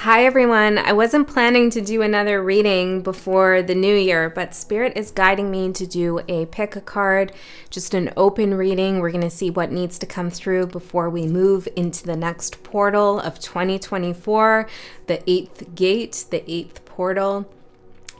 Hi everyone. I wasn't planning to do another reading before the new year, but Spirit is guiding me to do a pick a card, just an open reading. We're going to see what needs to come through before we move into the next portal of 2024, the eighth gate, the eighth portal.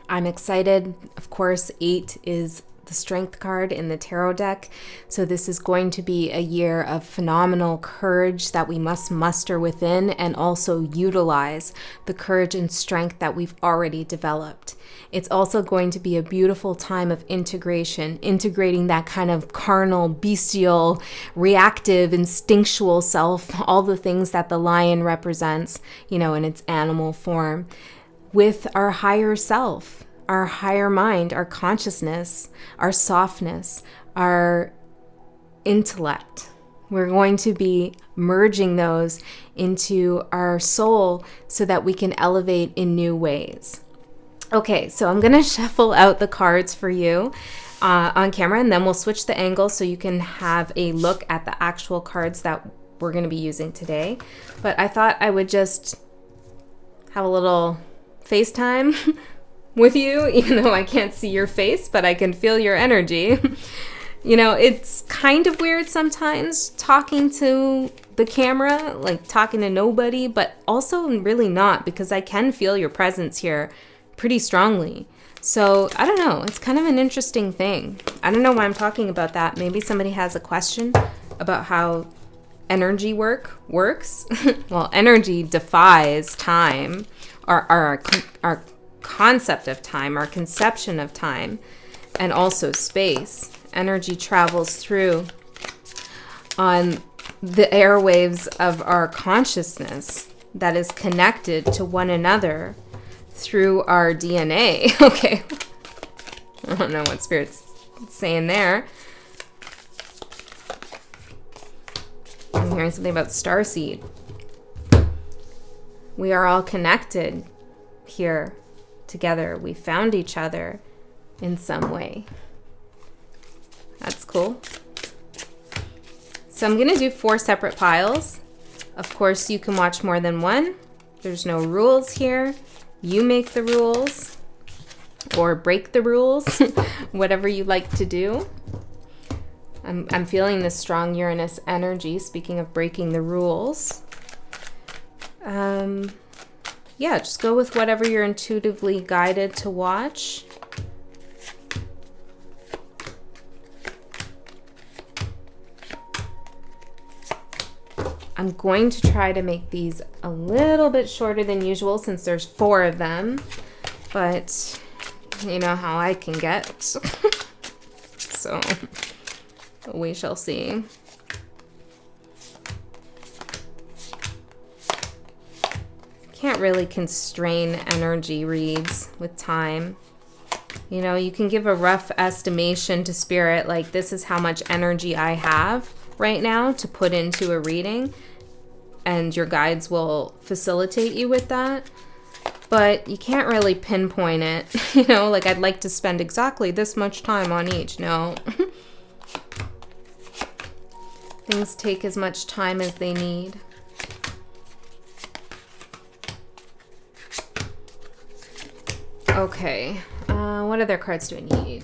I'm excited. Of course, 8 is the strength card in the tarot deck. So this is going to be a year of phenomenal courage that we must muster within and also utilize the courage and strength that we've already developed. It's also going to be a beautiful time of integration, integrating that kind of carnal, bestial, reactive, instinctual self, all the things that the lion represents, in its animal form, with our higher self, our higher mind, our consciousness, our softness, our intellect. We're going to be merging those into our soul so that we can elevate in new ways. Okay, so I'm going to shuffle out the cards for you on camera, and then we'll switch the angle so you can have a look at the actual cards that we're going to be using today. But I thought I would just have a little FaceTime with you, even though I can't see your face, but I can feel your energy. It's kind of weird sometimes talking to the camera, like talking to nobody, but also really not, because I can feel your presence here pretty strongly. So I don't know, it's kind of an interesting thing. I don't know why I'm talking about that. Maybe somebody has a question about how energy works. Well, energy defies time, our concept of time, our conception of time, and also space. Energy travels through on the airwaves of our consciousness that is connected to one another through our DNA. Okay. I don't know what Spirit's saying there. I'm hearing something about starseed. We are all connected here together. We found each other in some way. That's cool. So I'm going to do 4 separate piles. Of course, you can watch more than one. There's no rules here. You make the rules or break the rules, whatever you like to do. I'm feeling this strong Uranus energy, speaking of breaking the rules. Yeah, just go with whatever you're intuitively guided to watch. I'm going to try to make these a little bit shorter than usual since there's 4 of them, but you know how I can get. So we shall see. Can't really constrain energy reads with time. You can give a rough estimation to Spirit, like this is how much energy I have right now to put into a reading, and your guides will facilitate you with that. But you can't really pinpoint it, like I'd like to spend exactly this much time on each. No. Things take as much time as they need. Okay, what other cards do I need?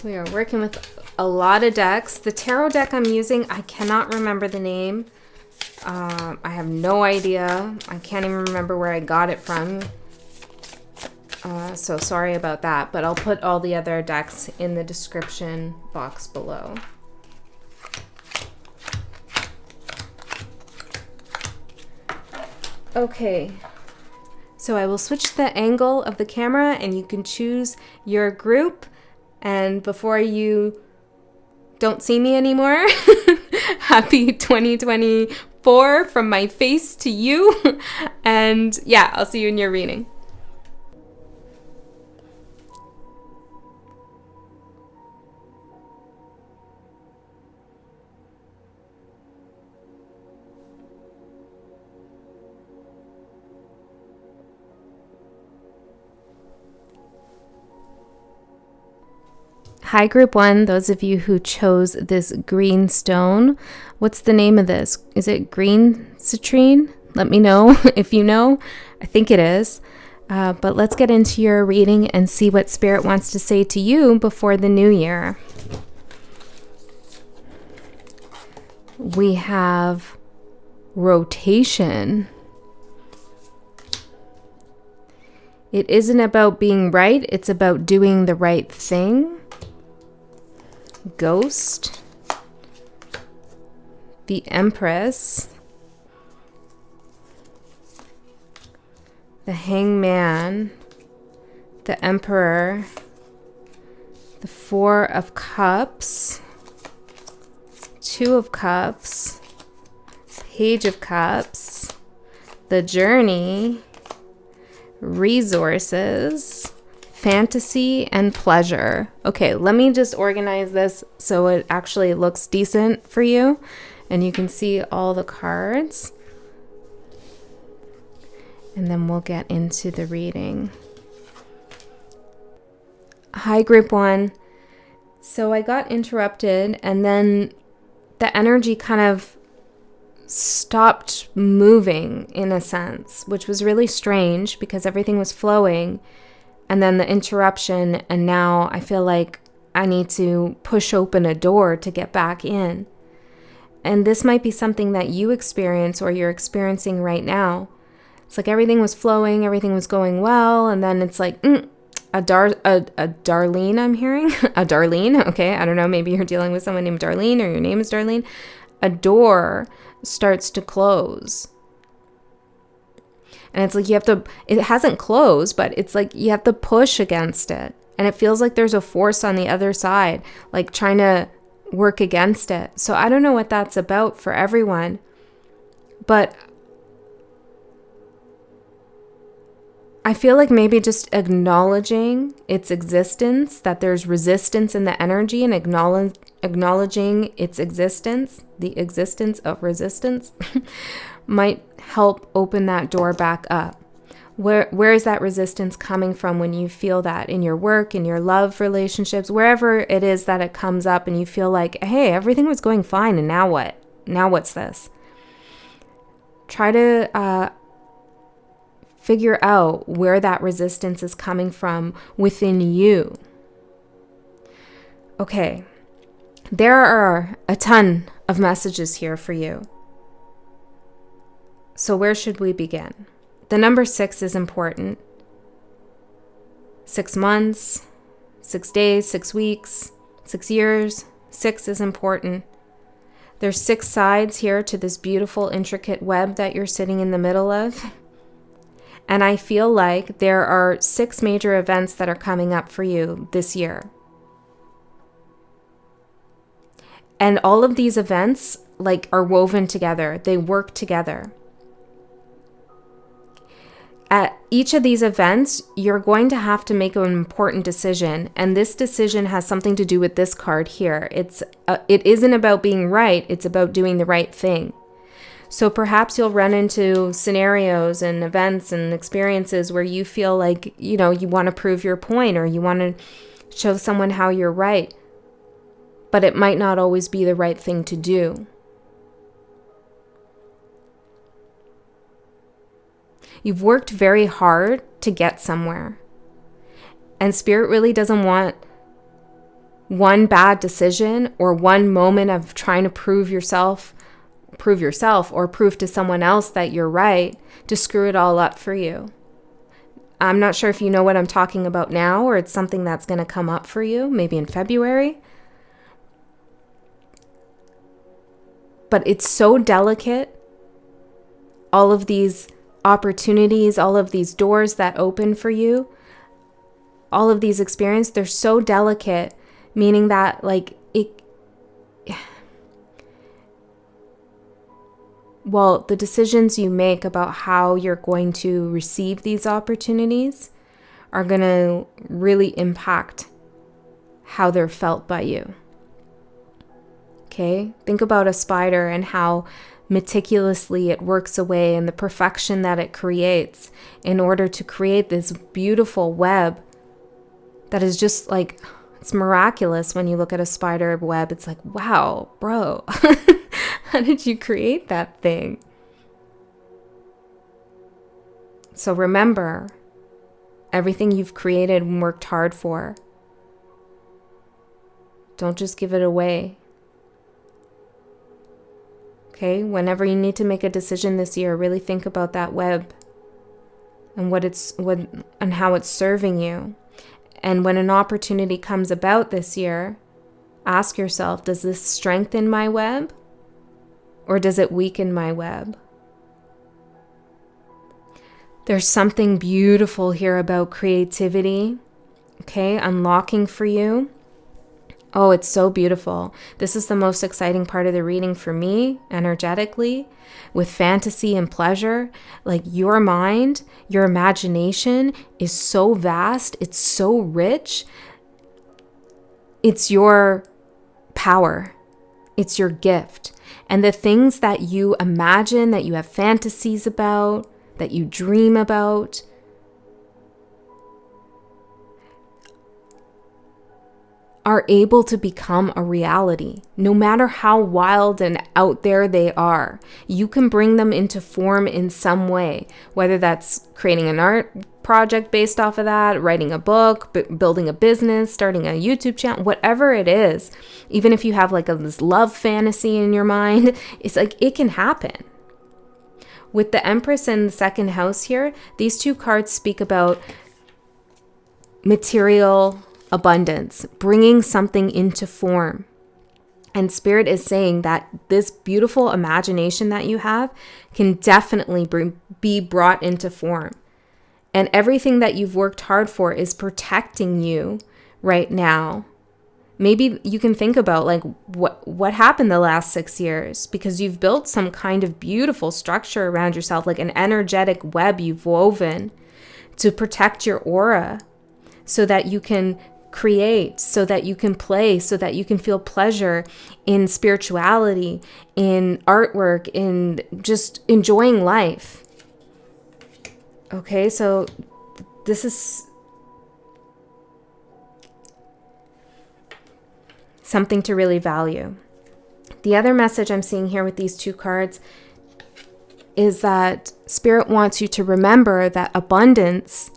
We are working with a lot of decks. The tarot deck I'm using, I cannot remember the name. I have no idea. I can't even remember where I got it from. So sorry about that, but I'll put all the other decks in the description box below. Okay. So I will switch the angle of the camera and you can choose your group. And before you don't see me anymore, happy 2024 from my face to you. And yeah, I'll see you in your reading. Hi, Group 1, those of you who chose this green stone. What's the name of this? Is it green citrine? Let me know if you know. I think it is. But let's get into your reading and see what Spirit wants to say to you before the new year. We have rotation. It isn't about being right, it's about doing the right thing. Ghost. The Empress. The Hangman. The Emperor. The Four of Cups. Two of Cups. Page of Cups. The Journey. Resources, fantasy, and pleasure. Okay, let me just organize this so it actually looks decent for you and you can see all the cards. And then we'll get into the reading. Hi, group 1. So I got interrupted and then the energy kind of stopped moving in a sense, which was really strange because everything was flowing, and then the interruption, and now I feel like I need to push open a door to get back in. And this might be something that you experience or you're experiencing right now. It's like everything was flowing, everything was going well, and then it's like a Darlene I'm hearing. A Darlene, okay, I don't know, maybe you're dealing with someone named Darlene or your name is Darlene. A door starts to close. And it's like it hasn't closed, but it's like you have to push against it. And it feels like there's a force on the other side, like trying to work against it. So I don't know what that's about for everyone, but I feel like maybe just acknowledging its existence, that there's resistance in the energy, and acknowledging its existence, the existence of resistance, might help open that door back up. Where is that resistance coming from when you feel that in your work, in your love relationships, wherever it is that it comes up and you feel like, hey, everything was going fine and now what? Now what's this? Try to figure out where that resistance is coming from within you. Okay, there are a ton of messages here for you. So where should we begin? The number 6 is important. 6 months, 6 days, 6 weeks, 6 years. 6 is important. There's 6 sides here to this beautiful, intricate web that you're sitting in the middle of. And I feel like there are 6 major events that are coming up for you this year. And all of these events are woven together. They work together. At each of these events, you're going to have to make an important decision. And this decision has something to do with this card here. It isn't about being right. It's about doing the right thing. So perhaps you'll run into scenarios and events and experiences where you feel like, you want to prove your point or you want to show someone how you're right. But it might not always be the right thing to do. You've worked very hard to get somewhere. And Spirit really doesn't want one bad decision or one moment of trying to prove yourself or prove to someone else that you're right to screw it all up for you. I'm not sure if you know what I'm talking about now, or it's something that's going to come up for you, maybe in February. But it's so delicate. All of these opportunities, all of these doors that open for you, all of these experiences, they're so delicate, meaning that the decisions you make about how you're going to receive these opportunities are going to really impact how they're felt by you. Okay? Think about a spider and how meticulously it works away and the perfection that it creates in order to create this beautiful web that is just it's miraculous when you look at a spider web. It's like, wow, bro, how did you create that thing? So remember, everything you've created and worked hard for, don't just give it away. Okay, whenever you need to make a decision this year, really think about that web and and how it's serving you. And when an opportunity comes about this year, ask yourself, does this strengthen my web or does it weaken my web? There's something beautiful here about creativity, okay, unlocking for you. Oh, it's so beautiful. This is the most exciting part of the reading for me, energetically, with fantasy and pleasure. Like, your mind, your imagination is so vast. It's so rich. It's your power. It's your gift. And the things that you imagine, that you have fantasies about, that you dream about, are able to become a reality. No matter how wild and out there they are, you can bring them into form in some way, whether that's creating an art project based off of that, writing a book, building a business, starting a YouTube channel, whatever it is. Even if you have like this love fantasy in your mind, it's like it can happen. With the Empress in the second house here, these two cards speak about material abundance, bringing something into form. And Spirit is saying that this beautiful imagination that you have can definitely be brought into form. And everything that you've worked hard for is protecting you right now. Maybe you can think about like what happened the last 6 years, because you've built some kind of beautiful structure around yourself, like an energetic web you've woven to protect your aura so that you can create, so that you can play, so that you can feel pleasure in spirituality, in artwork, in just enjoying life. Okay, so this is something to really value. The other message I'm seeing here with these two cards is that Spirit wants you to remember that abundance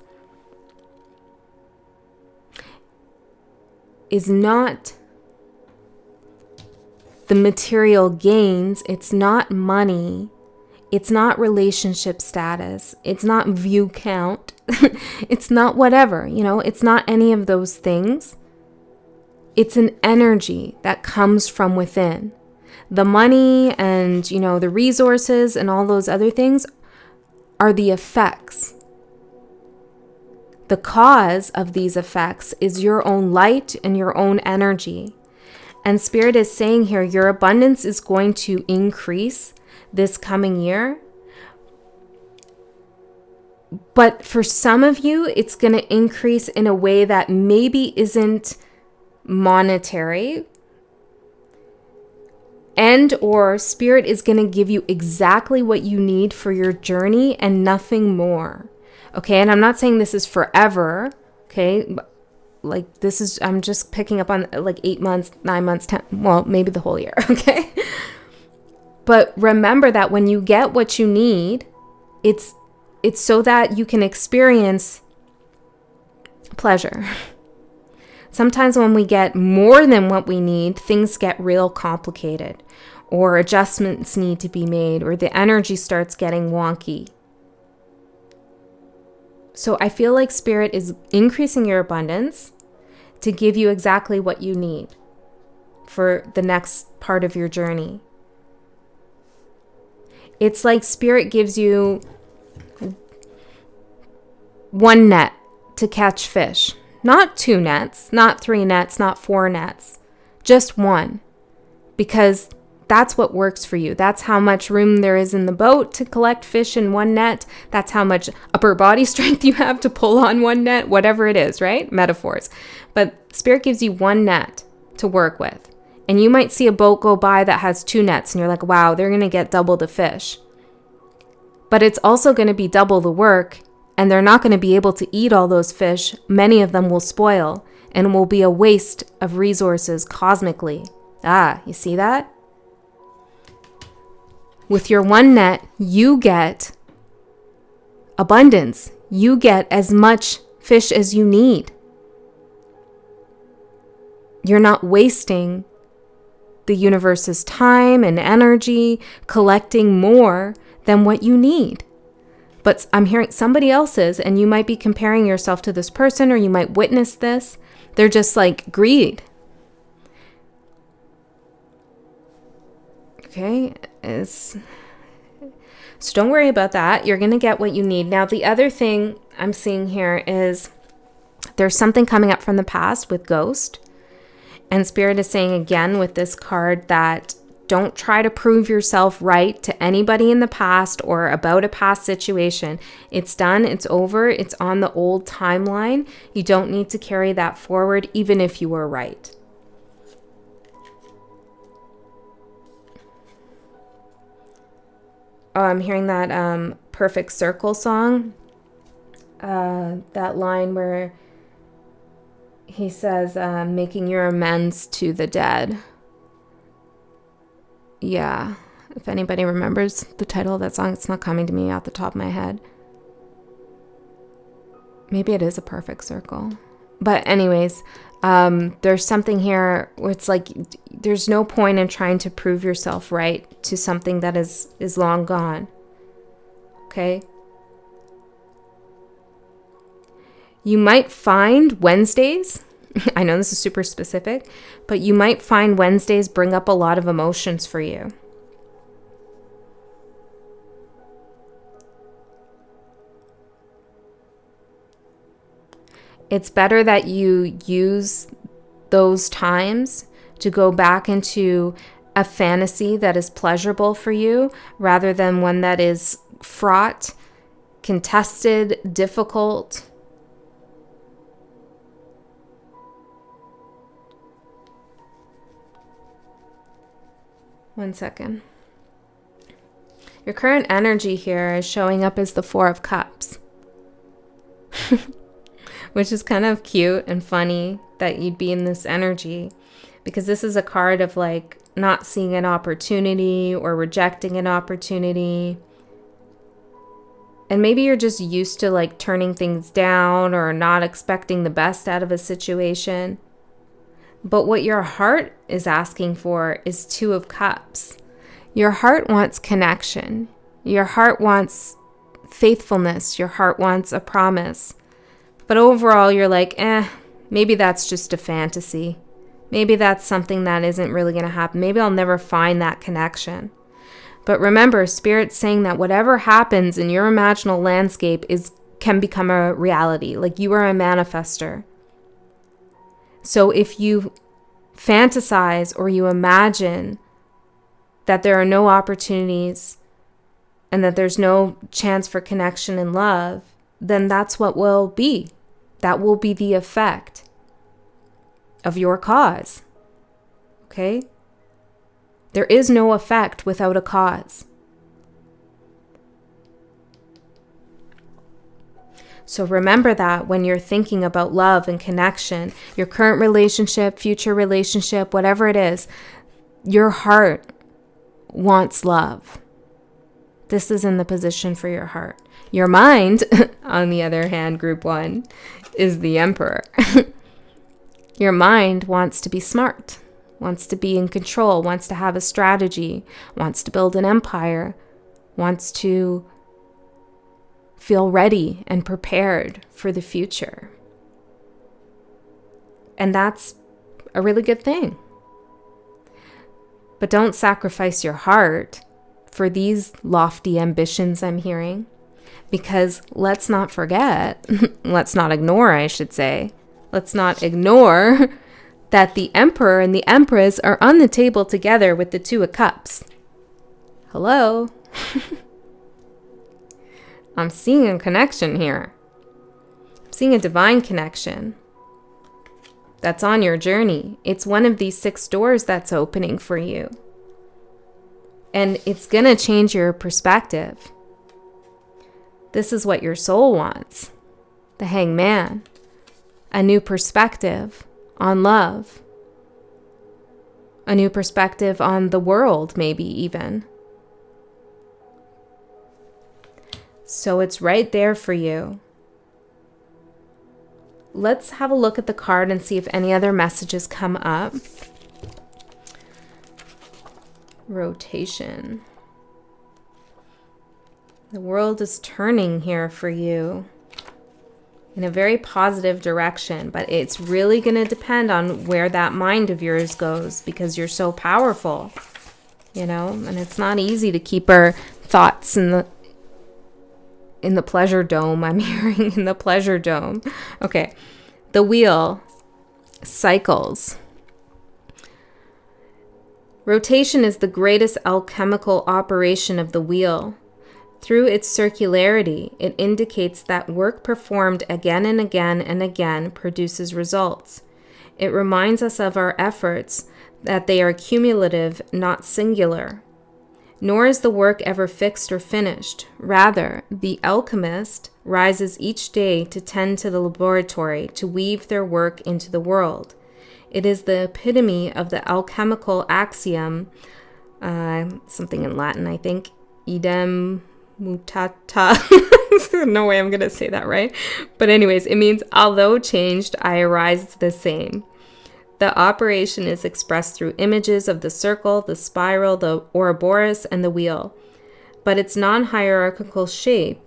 is not the material gains. It's not money. It's not relationship status. It's not view count. It's not whatever, it's not any of those things. It's an energy that comes from within. The money and, the resources and all those other things are the effects. The cause of these effects is your own light and your own energy. And Spirit is saying here, your abundance is going to increase this coming year. But for some of you, it's going to increase in a way that maybe isn't monetary. And or Spirit is going to give you exactly what you need for your journey and nothing more. Okay, and I'm not saying this is forever, okay? Like I'm just picking up on like 8 months, 9 months, 10, well, maybe the whole year, okay? But remember that when you get what you need, it's so that you can experience pleasure. Sometimes when we get more than what we need, things get real complicated, or adjustments need to be made, or the energy starts getting wonky. So I feel like Spirit is increasing your abundance to give you exactly what you need for the next part of your journey. It's like Spirit gives you one net to catch fish. Not 2 nets, not 3 nets, not 4 nets. Just one. Because that's what works for you. That's how much room there is in the boat to collect fish in one net. That's how much upper body strength you have to pull on one net, whatever it is, right? Metaphors. But Spirit gives you one net to work with. And you might see a boat go by that has 2 nets and you're like, wow, they're going to get double the fish. But it's also going to be double the work, and they're not going to be able to eat all those fish. Many of them will spoil and will be a waste of resources cosmically. You see that? With your one net, you get abundance. You get as much fish as you need. You're not wasting the universe's time and energy collecting more than what you need. But I'm hearing somebody else's, and you might be comparing yourself to this person, or you might witness this. They're just like greed. Okay, so don't worry about that. You're going to get what you need. Now, the other thing I'm seeing here is there's something coming up from the past with Ghost. And Spirit is saying again with this card that don't try to prove yourself right to anybody in the past or about a past situation. It's done. It's over. It's on the old timeline. You don't need to carry that forward, even if you were right. Oh, I'm hearing that Perfect Circle song. That line where he says, making your amends to the dead. Yeah. If anybody remembers the title of that song, it's not coming to me off the top of my head. Maybe it is a perfect circle. But anyways, there's something here where it's like there's no point in trying to prove yourself right to something that is long gone. Okay? You might find Wednesdays, I know this is super specific, but you might find Wednesdays bring up a lot of emotions for you. It's better that you use those times to go back into a fantasy that is pleasurable for you rather than one that is fraught, contested, difficult. One second. Your current energy here is showing up as the Four of Cups. Which is kind of cute and funny that you'd be in this energy, because this is a card of like not seeing an opportunity or rejecting an opportunity. And maybe you're just used to like turning things down or not expecting the best out of a situation. But what your heart is asking for is Two of Cups. Your heart wants connection. Your heart wants faithfulness. Your heart wants a promise. But overall, you're like, maybe that's just a fantasy. Maybe that's something that isn't really going to happen. Maybe I'll never find that connection. But remember, Spirit's saying that whatever happens in your imaginal landscape can become a reality. Like you are a manifester. So if you fantasize or you imagine that there are no opportunities and that there's no chance for connection and love, then that's what will be. That will be the effect of your cause. Okay? There is no effect without a cause. So remember that when you're thinking about love and connection, your current relationship, future relationship, whatever it is, your heart wants love. This is in the position for your heart. Your mind, on the other hand, group 1, is the Emperor. Your mind wants to be smart, wants to be in control, wants to have a strategy, wants to build an empire, wants to feel ready and prepared for the future. And that's a really good thing. But don't sacrifice your heart for these lofty ambitions I'm hearing. Because let's not forget, let's not ignore, I should say, let's not ignore that the Emperor and the Empress are on the table together with the Two of Cups. Hello? I'm seeing a connection here. I'm seeing a divine connection that's on your journey. It's one of these 6 doors that's opening for you. And it's going to change your perspective. This is what your soul wants. The Hangman. A new perspective on love. A new perspective on the world, maybe even. So it's right there for you. Let's have a look at the card and see if any other messages come up. Rotation. The world is turning here for you in a very positive direction, but it's really going to depend on where that mind of yours goes, because you're so powerful, you know, and it's not easy to keep our thoughts in the pleasure dome. I'm hearing in the pleasure dome. Okay. The wheel cycles. Rotation is the greatest alchemical operation of the wheel. Through its circularity, it indicates that work performed again and again and again produces results. It reminds us of our efforts, that they are cumulative, not singular. Nor is the work ever fixed or finished. Rather, the alchemist rises each day to tend to the laboratory, to weave their work into the world. It is the epitome of the alchemical axiom, something in Latin, I think, idem mutata. No way I'm going to say that right. But anyways, it means, although changed, I arise the same. The operation is expressed through images of the circle, the spiral, the Ouroboros, and the wheel. By its non-hierarchical shape,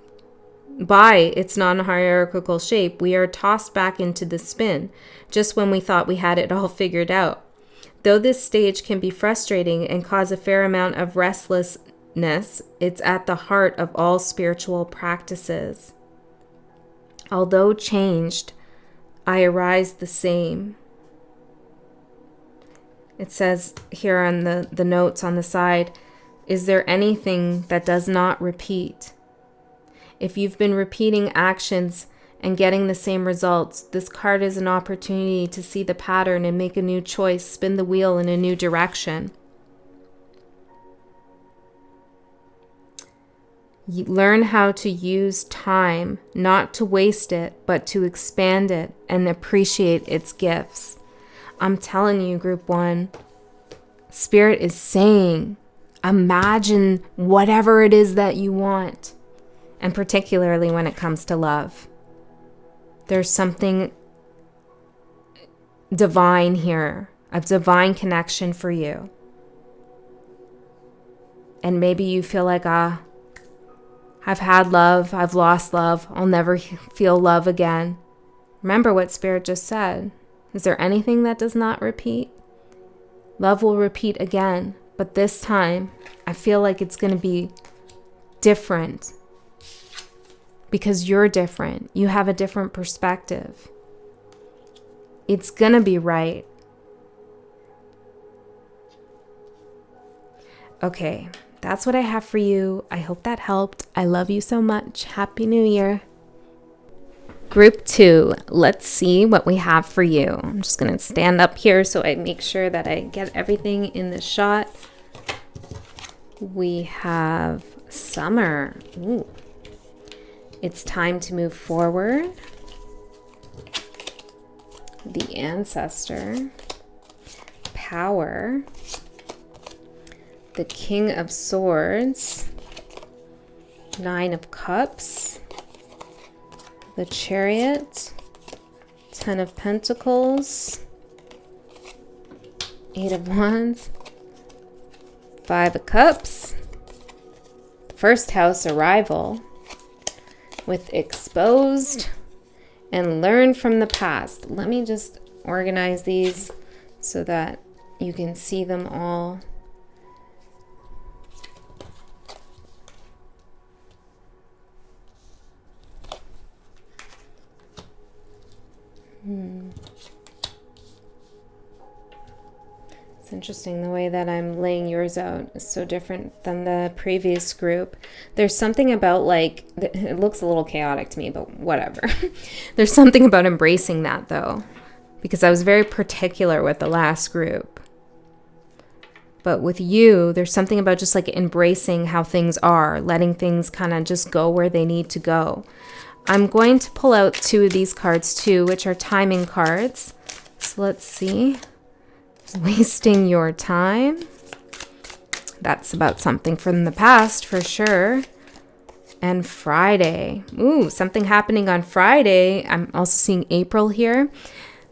we are tossed back into the spin, just when we thought we had it all figured out. Though this stage can be frustrating and cause a fair amount of restlessness, it's at the heart of all spiritual practices. Although changed, I arise the same. It says here on the notes on the side, is there anything that does not repeat? If you've been repeating actions and getting the same results, this card is an opportunity to see the pattern and make a new choice, spin the wheel in a new direction. You learn how to use time, not to waste it, but to expand it and appreciate its gifts. I'm telling you, Group 1, Spirit is saying, imagine whatever it is that you want. And particularly when it comes to love. There's something divine here, a divine connection for you. And maybe you feel like, I've had love, I've lost love, I'll never feel love again. Remember what Spirit just said. Is there anything that does not repeat? Love will repeat again, but this time I feel like it's going to be different because you're different. You have a different perspective. It's going to be right. Okay, that's what I have for you. I hope that helped. I love you so much. Happy New Year. Group 2, let's see what we have for you. I'm just going to stand up here so I make sure that I get everything in the shot. We have Summer. Ooh. It's time to move forward. The Ancestor. Power. The King of Swords. 9 of Cups. The Chariot, 10 of Pentacles, 8 of Wands, 5 of Cups, the first house, Arrival, with Exposed, and Learn from the Past. Let me just organize these so that you can see them all. It's interesting the way that I'm laying yours out is so different than the previous group. There's something about, like, it looks a little chaotic to me, but whatever. There's something about embracing that, though, because I was very particular with the last group. But with you, there's something about just like embracing how things are, letting things kind of just go where they need to go. I'm going to pull out 2 of these cards too, which are timing cards. So let's see. Wasting your time. That's about something from the past for sure. and Friday. Ooh, something happening on Friday. I'm also seeing April here.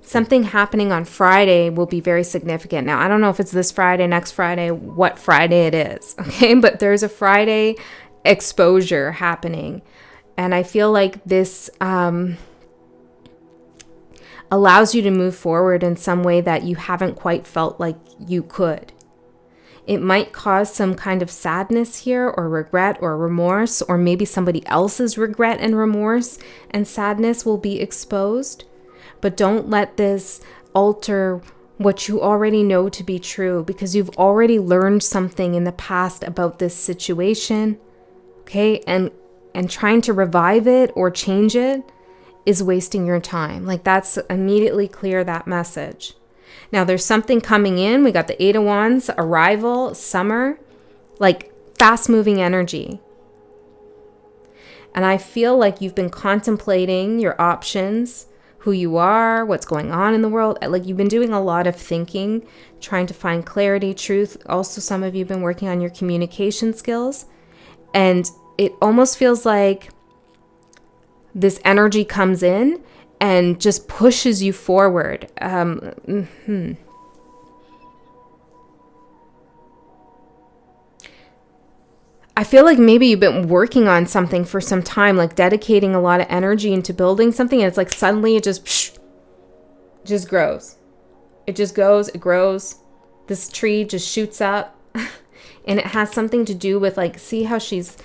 Something happening on Friday will be very significant. Now, I don't know if it's this Friday, next Friday, what Friday it is, okay? But there's a Friday exposure happening. And I feel like this allows you to move forward in some way that you haven't quite felt like you could. It might cause some kind of sadness here, or regret or remorse, or maybe somebody else's regret and remorse and sadness will be exposed. But don't let this alter what you already know to be true, because you've already learned something in the past about this situation, okay? And trying to revive it or change it is wasting your time. Like, that's immediately clear, that message. Now, there's something coming in. We got the Eight of Wands, arrival, summer, like fast-moving energy. And I feel like you've been contemplating your options, who you are, what's going on in the world. Like, you've been doing a lot of thinking, trying to find clarity, truth. Also, some of you have been working on your communication skills. And it almost feels like this energy comes in and just pushes you forward. I feel like maybe you've been working on something for some time, like dedicating a lot of energy into building something, and it's like suddenly it just grows. It just goes, it grows. This tree just shoots up. And it has something to do with, like, see how she's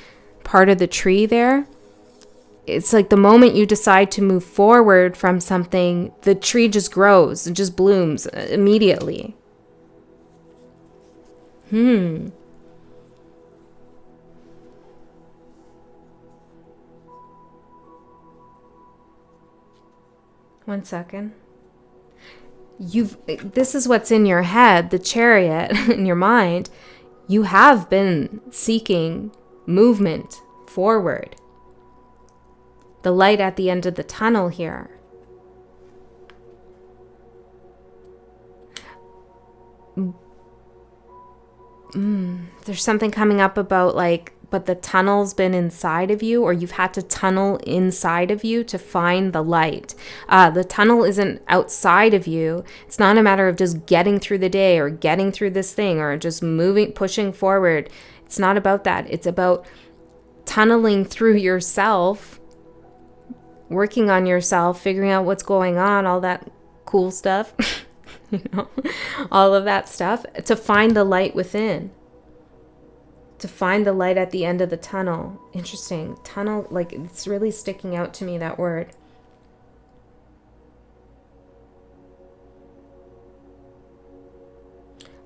part of the tree there? It's like the moment you decide to move forward from something, the tree just grows and just blooms immediately. One second. This is what's in your head, the Chariot, in your mind. You have been seeking movement forward. The light at the end of the tunnel here. There's something coming up about, like, but the tunnel's been inside of you, or you've had to tunnel inside of you to find the light. The tunnel isn't outside of you. It's not a matter of just getting through the day or getting through this thing or just pushing forward. It's not about that. It's about tunneling through yourself, working on yourself, figuring out what's going on, all that cool stuff, all of that stuff, to find the light within. To find the light at the end of the tunnel. Interesting. Tunnel, like, it's really sticking out to me, that word.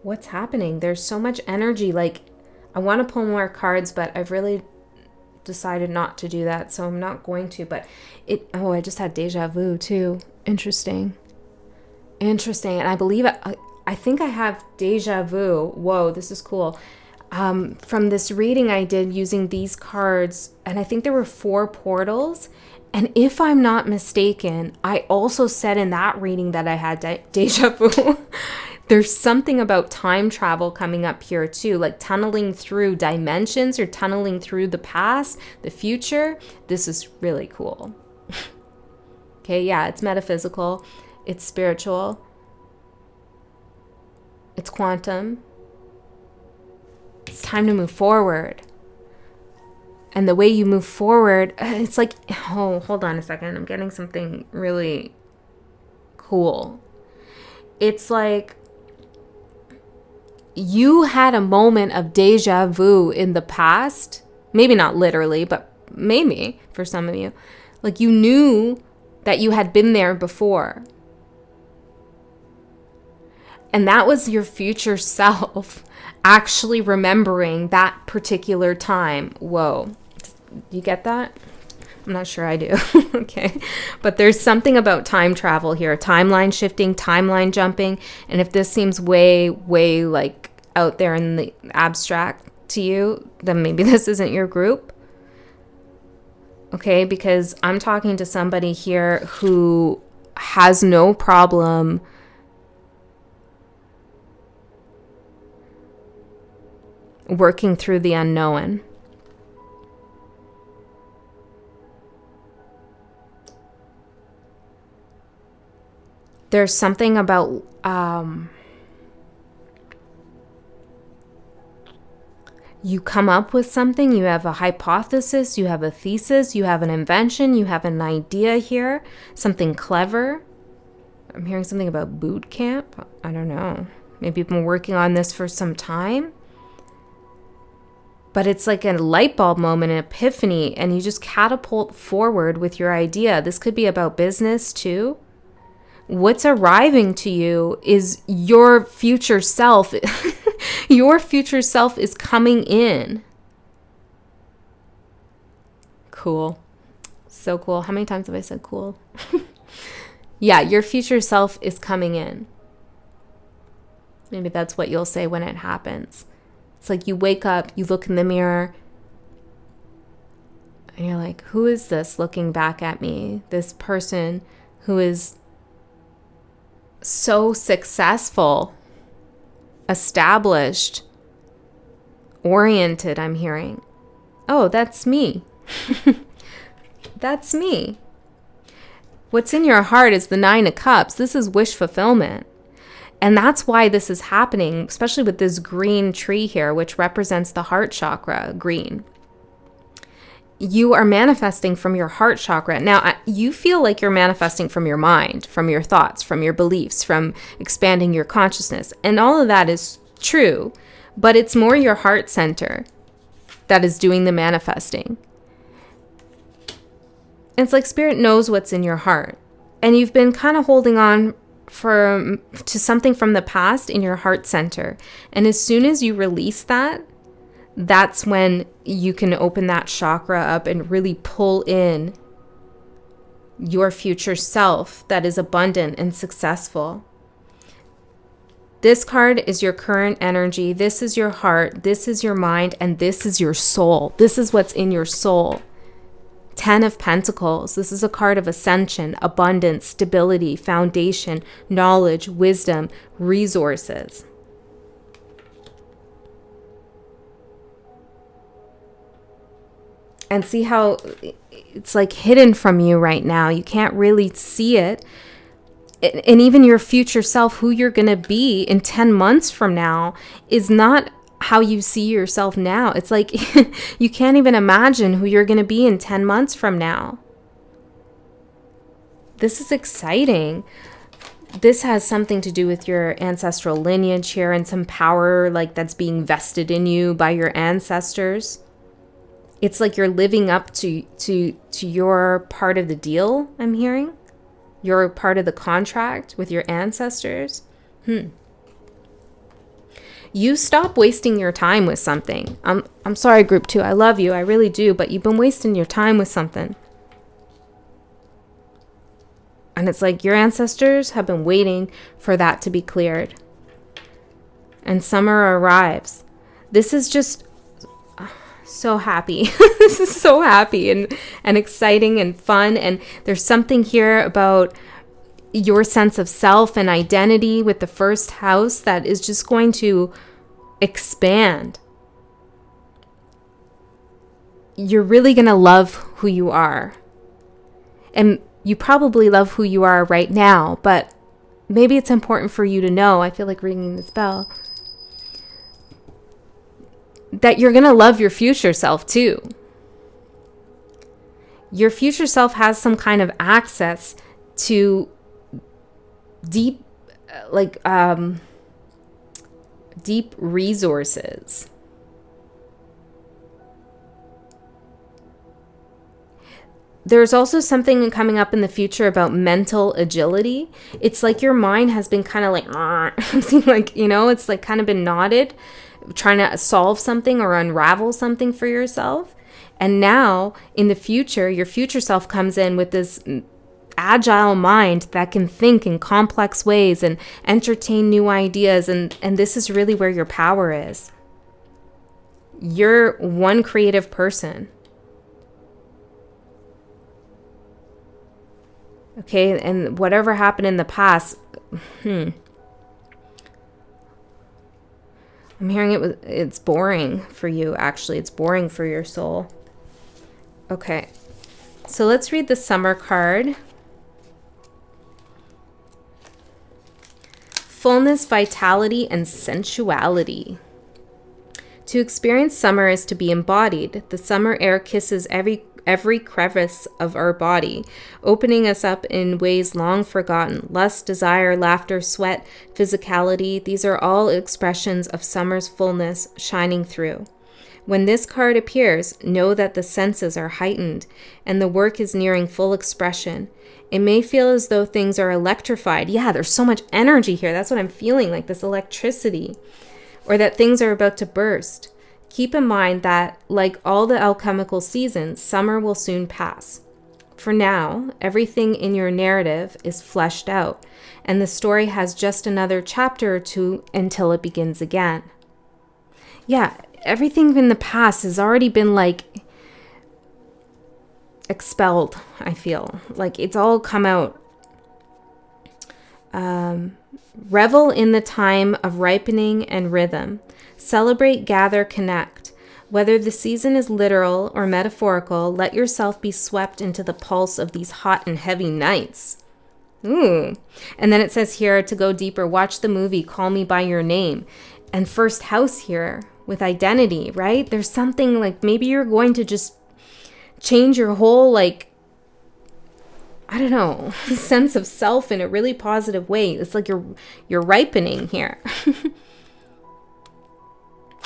What's happening? There's so much energy. Like, I want to pull more cards, but I've really decided not to do that, so I'm not going to. But I just had deja vu too. Interesting. And I believe I think I have deja vu. Whoa, this is cool. From this reading I did using these cards, and I think there were 4 portals. And if I'm not mistaken, I also said in that reading that I had deja vu. There's something about time travel coming up here too, like tunneling through dimensions or tunneling through the past, the future. This is really cool. Okay, yeah, it's metaphysical, it's spiritual, it's quantum. It's time to move forward. And the way you move forward, it's like, oh, hold on a second. I'm getting something really cool. It's like you had a moment of deja vu in the past. Maybe not literally, but maybe for some of you. Like, you knew that you had been there before. And that was your future self actually remembering that particular time. Whoa. You get that? I'm not sure I do. Okay. But there's something about time travel here. Timeline shifting, timeline jumping. And if this seems way, way like out there in the abstract to you, then maybe this isn't your group. Okay. Because I'm talking to somebody here who has no problem working through the unknown. there's something about you come up with something, you have a hypothesis, you have a thesis, you have an invention, you have an idea here, something clever. I'm hearing something about boot camp. I don't know. Maybe you've been working on this for some time. But it's like a light bulb moment, an epiphany, and you just catapult forward with your idea. This could be about business too. What's arriving to you is your future self. Your future self is coming in. Cool. So cool. How many times have I said cool? Yeah, your future self is coming in. Maybe that's what you'll say when it happens. It's like you wake up, you look in the mirror, and you're like, who is this looking back at me? This person who is so successful, established, oriented, I'm hearing. Oh, that's me. That's me. What's in your heart is the 9 of Cups. This is wish fulfillment. And that's why this is happening, especially with this green tree here, which represents the heart chakra, green. You are manifesting from your heart chakra. Now, you feel like you're manifesting from your mind, from your thoughts, from your beliefs, from expanding your consciousness. And all of that is true, but it's more your heart center that is doing the manifesting. It's like Spirit knows what's in your heart. And you've been kind of holding on to something from the past in your heart center. And as soon as you release that, that's when you can open that chakra up and really pull in your future self that is abundant and successful. This card is your current energy. This is your heart. This is your mind. And this is your soul. This is what's in your soul. 10 of Pentacles. This is a card of ascension, abundance, stability, foundation, knowledge, wisdom, resources. And see how it's like hidden from you right now. You can't really see it. And even your future self, who you're going to be in 10 months from now, is not how you see yourself now. It's like you can't even imagine who you're going to be in 10 months from now. This is exciting. This has something to do with your ancestral lineage here and some power like that's being vested in you by your ancestors. It's like you're living up to your part of the deal, I'm hearing. You're part of the contract with your ancestors. You stop wasting your time with something. I'm sorry, group 2. I love you. I really do. But you've been wasting your time with something. And it's like your ancestors have been waiting for that to be cleared. And summer arrives. This is just so happy. This is so happy and exciting and fun. And there's something here about your sense of self and identity with the first house that is just going to expand. You're really going to love who you are. And you probably love who you are right now, but maybe it's important for you to know, I feel like ringing this bell, that you're going to love your future self too. Your future self has some kind of access to deep resources. There's also something coming up in the future about mental agility. It's like your mind has been kind of like, it's like kind of been knotted, trying to solve something or unravel something for yourself. And now in the future, your future self comes in with this agile mind that can think in complex ways and entertain new ideas. And this is really where your power is. You're one creative person. Okay, and whatever happened in the past, I'm hearing it's boring for you, actually. It's boring for your soul. Okay, so let's read the summer card. fullness, vitality, and sensuality. To experience summer is to be embodied. The summer air kisses every crevice of our body, opening us up in ways long forgotten. Lust, desire, laughter, sweat, physicality, these are all expressions of summer's fullness shining through. When this card appears, know that the senses are heightened and the work is nearing full expression. It may feel as though things are electrified. Yeah, there's so much energy here. That's what I'm feeling, like this electricity. Or that things are about to burst. Keep in mind that, like all the alchemical seasons, summer will soon pass. For now, everything in your narrative is fleshed out, and the story has just another chapter or two until it begins again. Yeah, everything in the past has already been like expelled, I feel. Like it's all come out. Revel in the time of ripening and rhythm. Celebrate, gather, connect. Whether the season is literal or metaphorical, let yourself be swept into the pulse of these hot and heavy nights. Ooh. And then it says here to go deeper, watch the movie Call Me By Your Name. And first house here with identity, right? There's something like maybe you're going to just change your whole, like, I don't know, sense of self in a really positive way. It's like you're ripening here.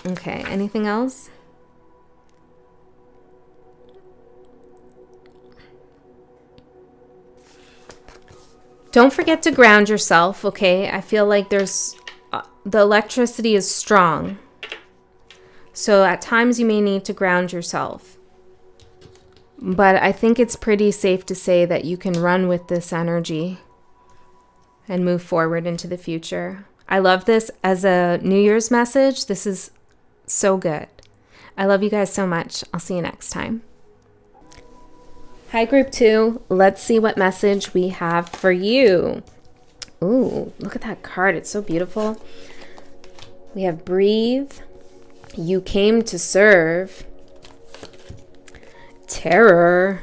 Okay, anything else? Don't forget to ground yourself, okay? I feel like there's the electricity is strong. So at times you may need to ground yourself. But I think it's pretty safe to say that you can run with this energy and move forward into the future. I love this as a New Year's message. This is so good. I love you guys so much. I'll see you next time. Hi, Group 2. Let's see what message we have for you. Ooh, look at that card. It's so beautiful. We have Breathe. You came to serve. Terror.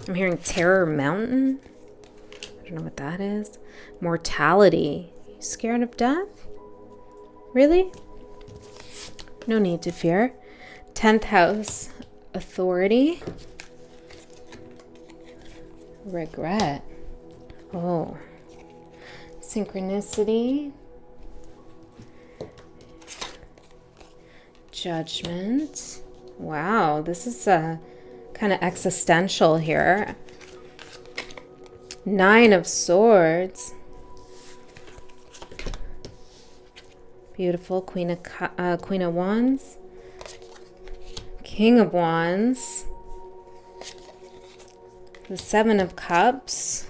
I'm hearing Terror Mountain. I don't know what that is. Mortality. You scared of death? Really? No need to fear. 10th house. Authority. Regret. Oh. Synchronicity. Judgment. Wow, this is kind of existential here. 9 of Swords. Beautiful. Queen of Wands. King of Wands. The 7 of Cups.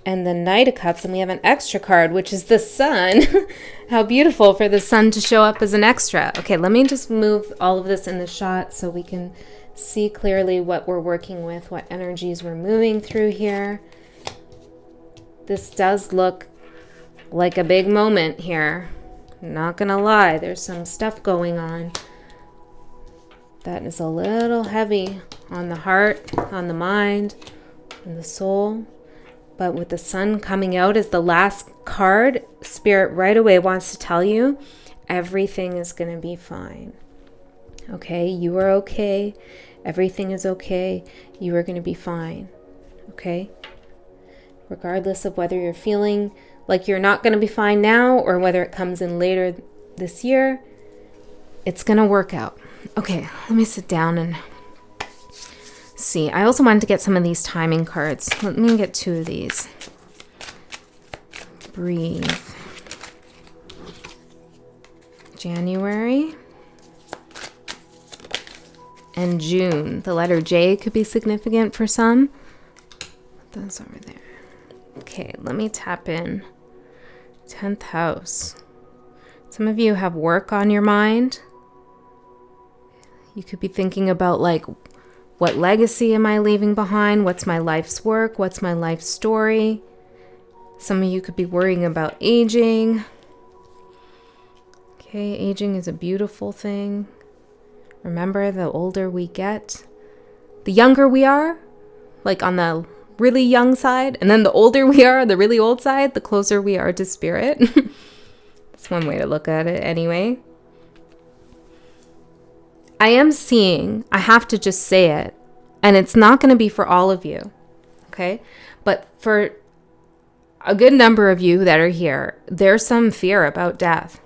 And the Knight of Cups. And we have an extra card, which is the Sun. How beautiful for the Sun to show up as an extra. Okay, let me just move all of this in the shot so we can see clearly what we're working with, what energies we're moving through here. This does look like a big moment here. Not gonna lie, there's some stuff going on that is a little heavy on the heart, on the mind, and the soul. But with the Sun coming out as the last card, Spirit right away wants to tell you everything is going to be fine. Okay? You are okay. Everything is okay. You are going to be fine. Okay? Regardless of whether you're feeling like you're not going to be fine now or whether it comes in later this year, it's going to work out. Okay, let me sit down and see. I also wanted to get some of these timing cards. Let me get 2 of these. Breathe. January and June. The letter J could be significant for some. Put those over there. Okay, let me tap in. 10th house. Some of you have work on your mind. You could be thinking about, like, what legacy am I leaving behind? What's my life's work? What's my life story? Some of you could be worrying about aging. Okay, aging is a beautiful thing. Remember, the older we get, the younger we are, like on the really young side. And then the older we are, the really old side, the closer we are to spirit. That's one way to look at it anyway. I am seeing, I have to just say it, and it's not going to be for all of you, okay? But for a good number of you that are here, there's some fear about death.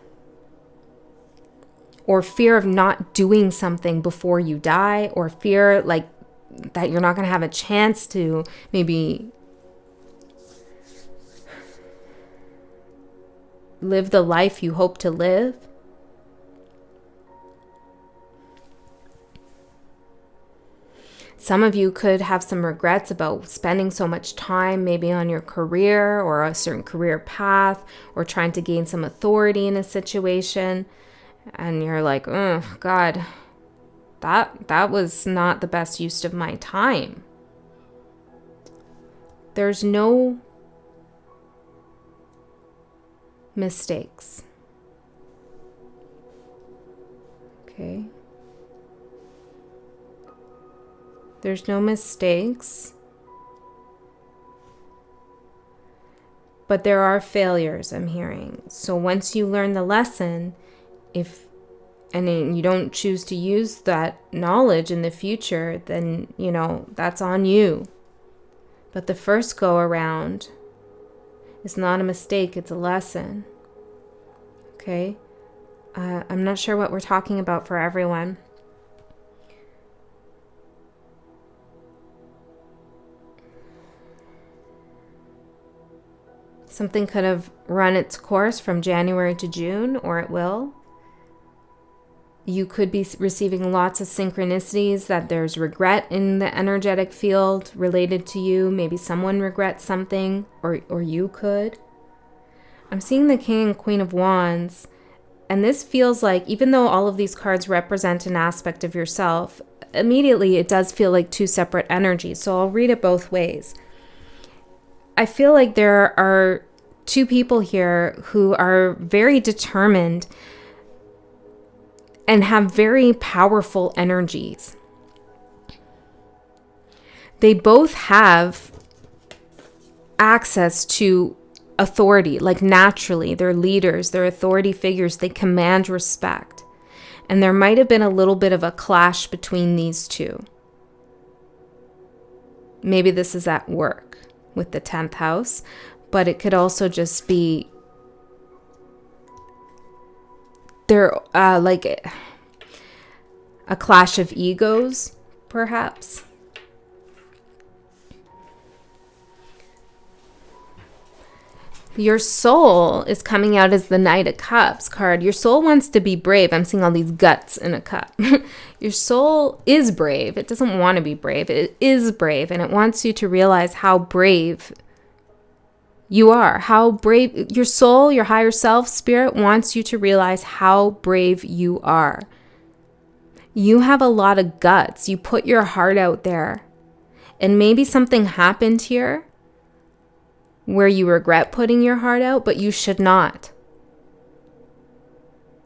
Or fear of not doing something before you die, or fear like that you're not going to have a chance to maybe live the life you hope to live. Some of you could have some regrets about spending so much time maybe on your career or a certain career path, or trying to gain some authority in a situation. And you're like, oh, God, that was not the best use of my time. There's no mistakes. Okay? There's no mistakes. But there are failures, I'm hearing. So once you learn the lesson, and then you don't choose to use that knowledge in the future, then, that's on you. But the first go around is not a mistake, it's a lesson. Okay? I'm not sure what we're talking about for everyone. Something could have run its course from January to June, or it will. You could be receiving lots of synchronicities that there's regret in the energetic field related to you. Maybe someone regrets something, or you could. I'm seeing the King and Queen of Wands, and this feels like, even though all of these cards represent an aspect of yourself, immediately it does feel like two separate energies. So I'll read it both ways. I feel like there are two people here who are very determined and have very powerful energies. They both have access to authority, like naturally. They're leaders, they're authority figures, they command respect. And there might have been a little bit of a clash between these two. Maybe this is at work with the 10th house, but it could also just be they're like a clash of egos, perhaps. Your soul is coming out as the Knight of Cups card. Your soul wants to be brave. I'm seeing all these guts in a cup. Your soul is brave. It doesn't want to be brave. It is brave, and it wants you to realize how brave you are, how brave your soul, your higher self, spirit wants you to realize how brave you are. You have a lot of guts. You put your heart out there. And maybe something happened here where you regret putting your heart out, but you should not.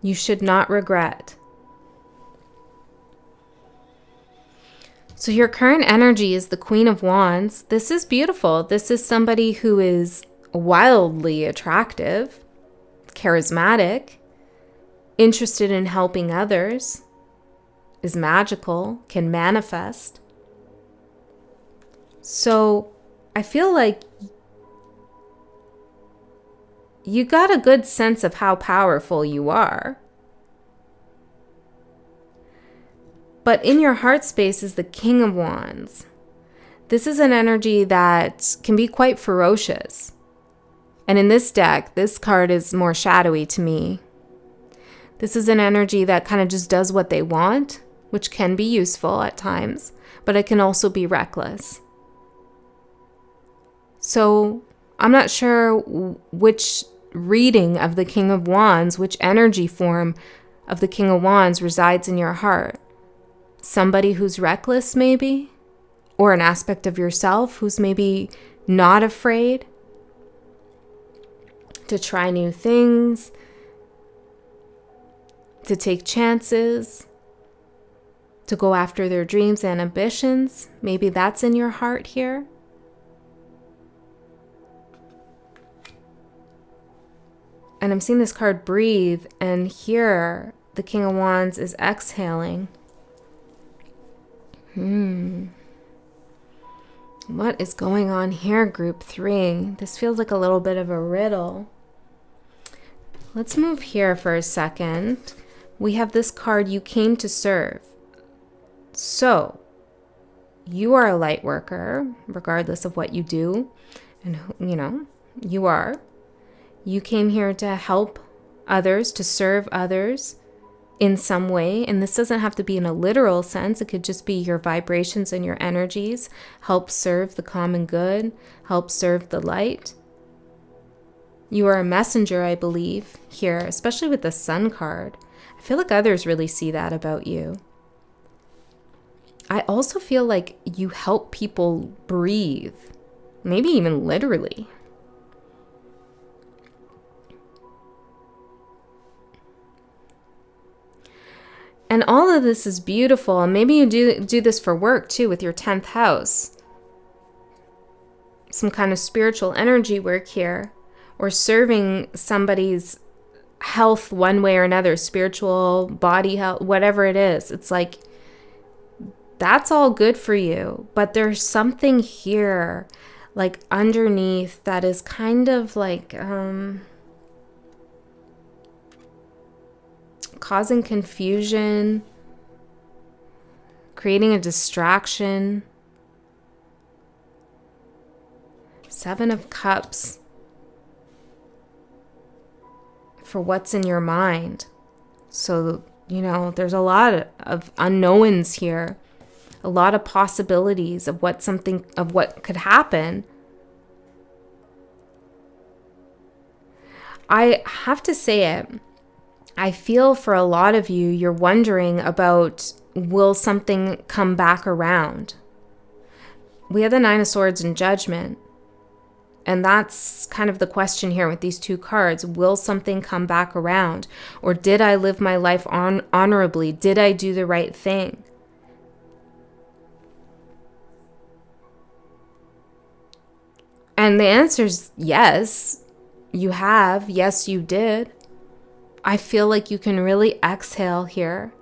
You should not regret. So your current energy is the Queen of Wands. This is beautiful. This is somebody who is wildly attractive, charismatic, interested in helping others, is magical, can manifest. So I feel like you got a good sense of how powerful you are. But in your heart space is the King of Wands. This is an energy that can be quite ferocious. And in this deck, this card is more shadowy to me. This is an energy that kind of just does what they want, which can be useful at times, but it can also be reckless. So I'm not sure which reading of the King of Wands, which energy form of the King of Wands resides in your heart. Somebody who's reckless, maybe? Or an aspect of yourself who's maybe not afraid to try new things, to take chances, to go after their dreams and ambitions. Maybe that's in your heart here. and I'm seeing this card breathe, and here the King of Wands is exhaling. What is going on here, group 3? This feels like a little bit of a riddle. Let's move here for a second. We have this card, you came to serve. So, you are a light worker, regardless of what you do. And, you are. You came here to help others, to serve others in some way. And this doesn't have to be in a literal sense. It could just be your vibrations and your energies. Help serve the common good. Help serve the light. You are a messenger, I believe, here, especially with the Sun card. I feel like others really see that about you. I also feel like you help people breathe, maybe even literally. And all of this is beautiful. And maybe you do this for work too with your 10th house. Some kind of spiritual energy work here, or serving somebody's health one way or another, spiritual, body health, whatever it is. It's like, that's all good for you. But there's something here, like underneath, that is kind of like causing confusion, creating a distraction. 7 of Cups for what's in your mind. So, there's a lot of unknowns here, a lot of possibilities of what could happen. I have to say it. I feel for a lot of you, you're wondering about, will something come back around? We have the 9 of Swords and Judgment. And that's kind of the question here with these 2 cards. Will something come back around? Or did I live my life honorably? Did I do the right thing? And the answer is yes, you have. Yes, you did. I feel like you can really exhale here.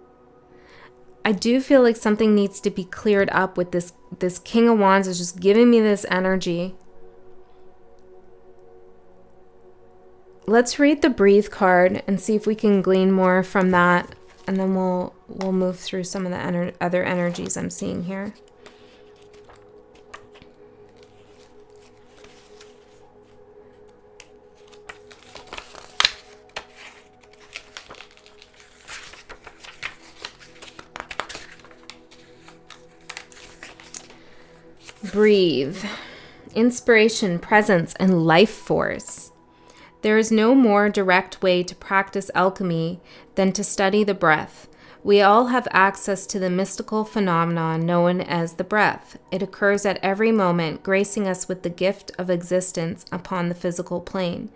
I do feel like something needs to be cleared up with this King of Wands is just giving me this energy. Let's read the Breathe card and see if we can glean more from that. And then we'll move through some of the other energies I'm seeing here. Breathe. Inspiration, presence, and life force. There is no more direct way to practice alchemy than to study the breath. We all have access to the mystical phenomenon known as the breath. It occurs at every moment, gracing us with the gift of existence upon the physical plane.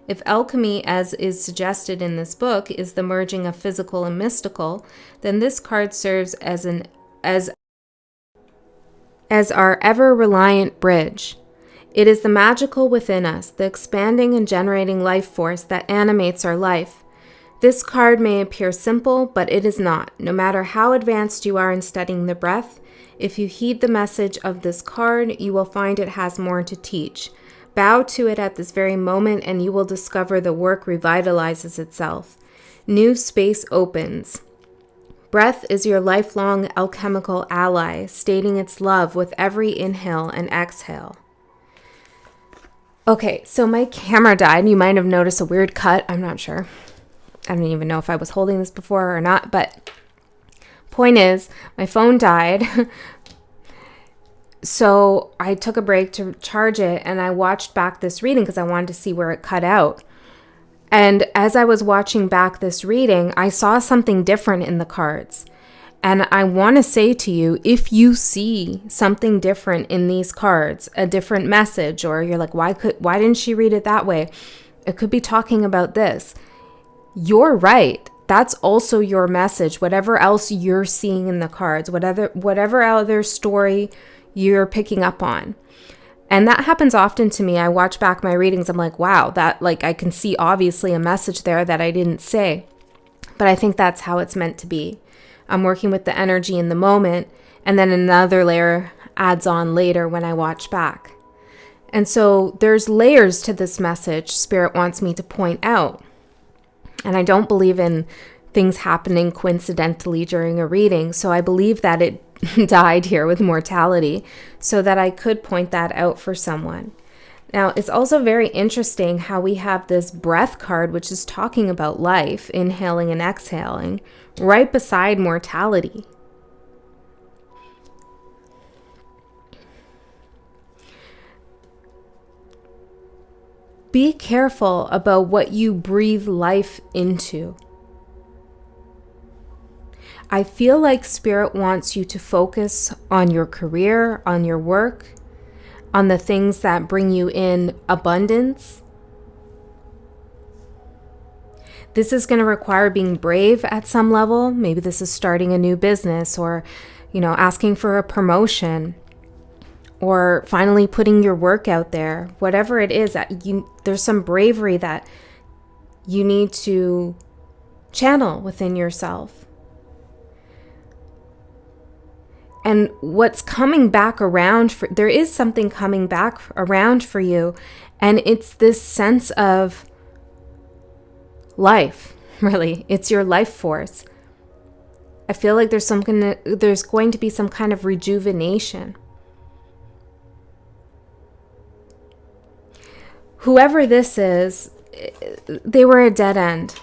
If alchemy, as is suggested in this book, is the merging of physical and mystical, then this card serves as our ever-reliant bridge. It is the magical within us, the expanding and generating life force that animates our life. This card may appear simple, but it is not. No matter how advanced you are in studying the breath, if you heed the message of this card, you will find it has more to teach. Bow to it at this very moment, and you will discover the work revitalizes itself. New space opens. Breath is your lifelong alchemical ally, stating its love with every inhale and exhale. Okay, so my camera died. You might have noticed a weird cut. I'm not sure. I don't even know if I was holding this before or not, but point is, my phone died. So I took a break to charge it, and I watched back this reading because I wanted to see where it cut out. And as I was watching back this reading, I saw something different in the cards. And I want to say to you, if you see something different in these cards, a different message, or you're like, why didn't she read it that way? It could be talking about this. You're right. That's also your message. Whatever else you're seeing in the cards, whatever other story you're picking up on. And that happens often to me. I watch back my readings. I'm like, wow, that like I can see obviously a message there that I didn't say. But I think that's how it's meant to be. I'm working with the energy in the moment, and then another layer adds on later when I watch back. And so there's layers to this message Spirit wants me to point out. And I don't believe in things happening coincidentally during a reading. So I believe that it died here with mortality so that I could point that out for someone. Now, it's also very interesting how we have this breath card, which is talking about life, inhaling and exhaling, right beside mortality. Be careful about what you breathe life into. I feel like Spirit wants you to focus on your career, on your work, on the things that bring you in abundance. This is going to require being brave at some level. Maybe this is starting a new business or, asking for a promotion or finally putting your work out there. Whatever it is, there's some bravery that you need to channel within yourself. And what's coming back around, there is something coming back around for you, and it's this sense of life, really. It's your life force. I feel like there's going to be some kind of rejuvenation. Whoever this is, they were a dead end.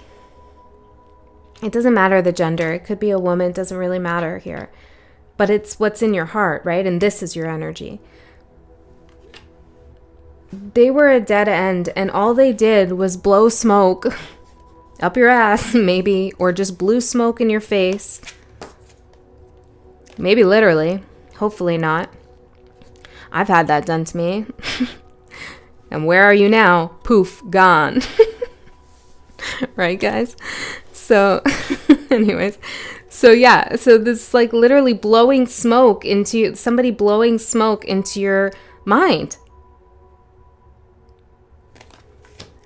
It doesn't matter the gender. It could be a woman. It doesn't really matter here. But it's what's in your heart, right? And this is your energy. They were a dead end, and all they did was blow smoke up your ass, maybe, or just blew smoke in your face. Maybe literally. Hopefully not. I've had that done to me. And where are you now? Poof, gone. Right, guys? So, anyways. So this like literally blowing smoke into somebody blowing smoke into your mind.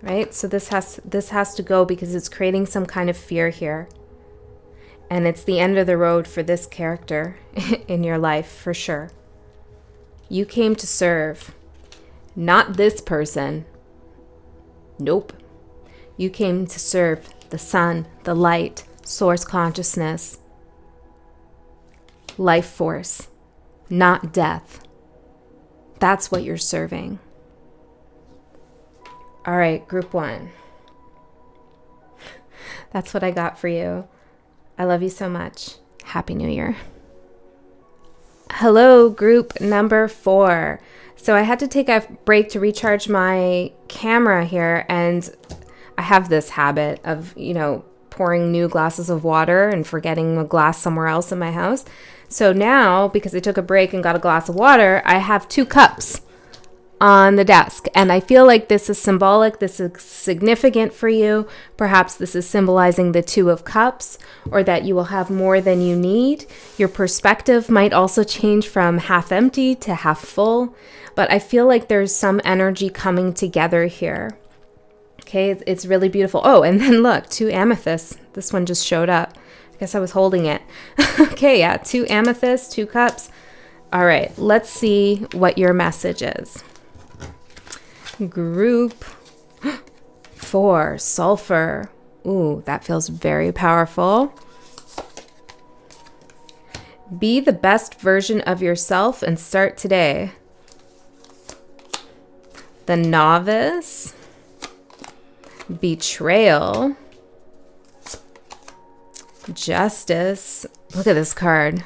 Right? So this has to go because it's creating some kind of fear here. And it's the end of the road for this character in your life for sure. You came to serve, not this person. Nope. You came to serve the sun, the light, source consciousness, life force, not death. That's what you're serving. All right, group 1. That's what I got for you. I love you so much. Happy New Year. Hello, group number 4. So I had to take a break to recharge my camera here, and I have this habit of, pouring new glasses of water and forgetting a glass somewhere else in my house. So now, because I took a break and got a glass of water, I have 2 cups on the desk. And I feel like this is symbolic. This is significant for you. Perhaps this is symbolizing the 2 of cups, or that you will have more than you need. Your perspective might also change from half empty to half full. But I feel like there's some energy coming together here. Okay, it's really beautiful. Oh, and then look, 2 amethysts. This one just showed up. I guess I was holding it. Okay, yeah, 2 amethysts, 2 cups. All right, let's see what your message is. Group 4, sulfur. Ooh, that feels very powerful. Be the best version of yourself and start today. The novice. Betrayal. Justice. Look at this card.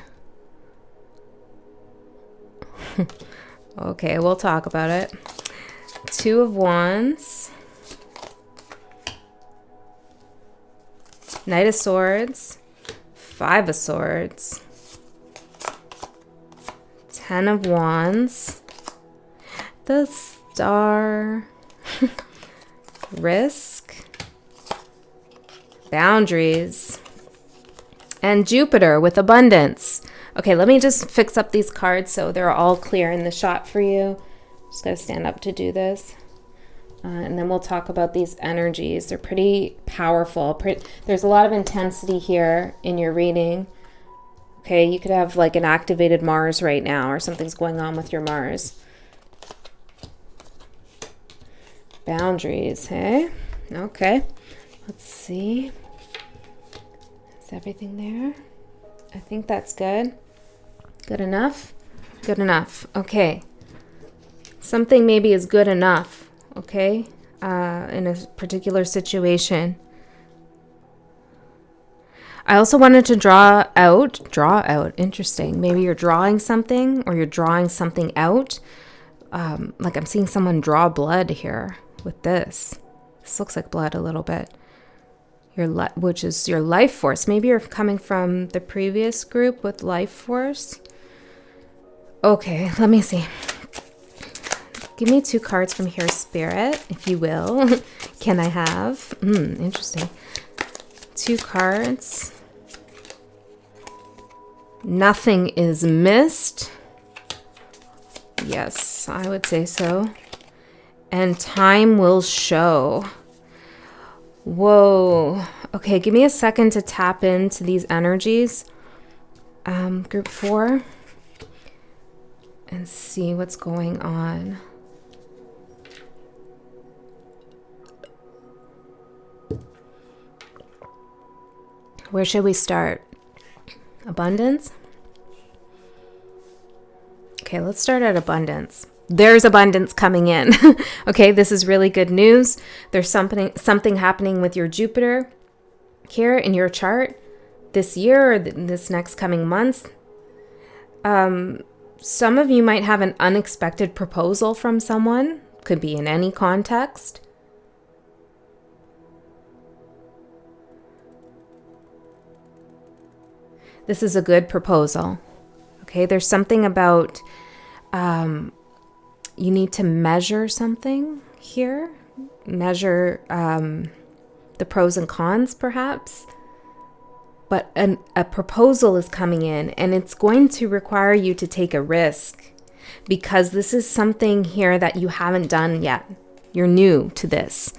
Okay, we'll talk about it. 2 of Wands. Knight of Swords. 5 of Swords. 10 of Wands. The Star. Risk. Boundaries. And Jupiter with abundance. Okay, let me just fix up these cards so they're all clear in the shot for you. Just got to stand up to do this. And then we'll talk about these energies. They're pretty powerful. There's a lot of intensity here in your reading. Okay, you could have like an activated Mars right now, or something's going on with your Mars. Boundaries, hey? Okay. Let's see. Is everything there? I think that's good. Good enough? Good enough. Okay. Something maybe is good enough, okay, in a particular situation. I also wanted to draw out, interesting. Maybe you're drawing something, or you're drawing something out. Like I'm seeing someone draw blood here with this. This looks like blood a little bit. Which is your life force. Maybe you're coming from the previous group with life force. Okay, let me see. Give me 2 cards from here, Spirit, if you will. Can I have? Interesting. 2 cards. Nothing is missed. Yes, I would say so. And time will show. Whoa. Okay, give me a second to tap into these energies. Group 4. And see what's going on. Where should we start? Abundance? Okay, let's start at abundance. There's abundance coming in. Okay, this is really good news. There's something happening with your Jupiter here in your chart this year, or this next coming months. Some of you might have an unexpected proposal from someone. Could be in any context. This is a good proposal. Okay, there's something about you need to measure something here. Measure the pros and cons, perhaps. But a proposal is coming in, and it's going to require you to take a risk, because this is something here that you haven't done yet. You're new to this.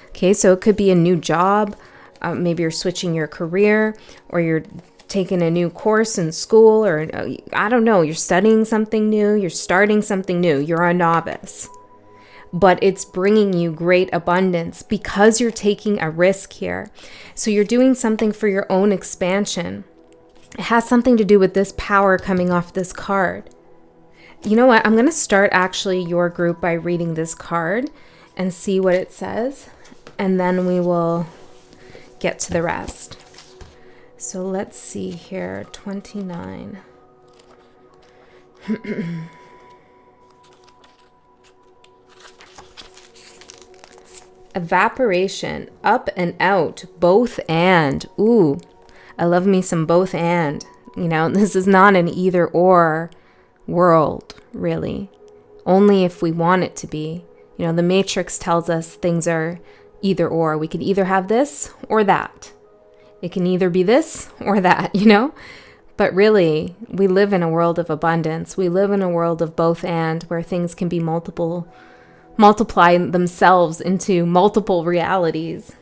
Okay, so it could be a new job. Maybe you're switching your career, or you're taking a new course in school, or I don't know, you're studying something new, you're starting something new, you're a novice. But it's bringing you great abundance because you're taking a risk here. So you're doing something for your own expansion. It has something to do with this power coming off this card. You know what? I'm going to start actually your group by reading this card and see what it says. And then we will get to the rest. So let's see here, 29. Evaporation, up and out, both and. Ooh, I love me some both and. You know, this is not an either or world, really. Only if we want it to be. You know, the Matrix tells us things are either or. We can either have this or that. It can either be this or that, you know? But really, we live in a world of abundance. We live in a world of both and, where things can be multiply themselves into multiple realities.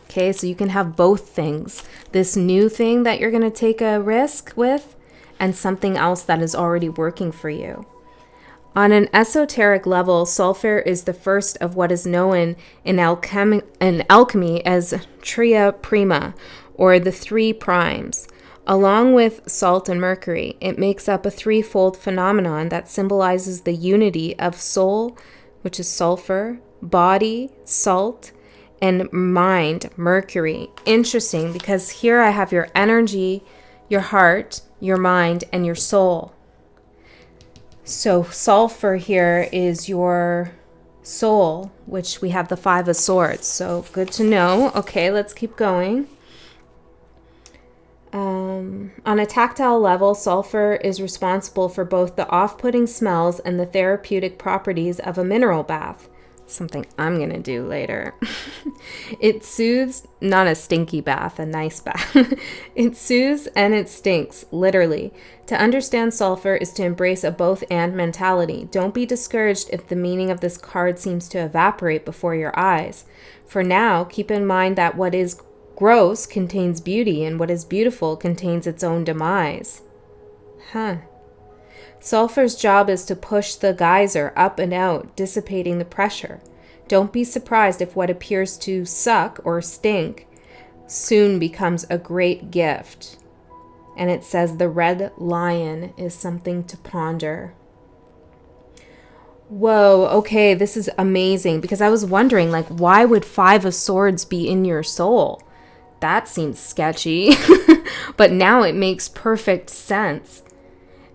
Okay, so you can have both things. This new thing that you're going to take a risk with, and something else that is already working for you. On an esoteric level, sulfur is the first of what is known in alchemy as tria prima, or the 3 primes. Along with salt and mercury, it makes up a threefold phenomenon that symbolizes the unity of soul, which is sulfur, body, salt, and mind, mercury. Interesting, because here I have your energy, your heart, your mind, and your soul. So sulfur here is your soul, which we have the 5 of swords. So good to know. Okay, let's keep going. On a tactile level, sulfur is responsible for both the off-putting smells and the therapeutic properties of a mineral bath. Something I'm going to do later. It soothes, not a stinky bath, a nice bath. It soothes and it stinks, literally. To understand sulfur is to embrace a both and mentality. Don't be discouraged if the meaning of this card seems to evaporate before your eyes. For now, keep in mind that what is gross contains beauty, and what is beautiful contains its own demise. Sulfur's job is to push the geyser up and out, dissipating the pressure. Don't be surprised if what appears to suck or stink soon becomes a great gift. And it says the red lion is something to ponder. Whoa, okay, this is amazing, because I was wondering, like, why would 5 of Swords be in your soul? That seems sketchy, but now it makes perfect sense.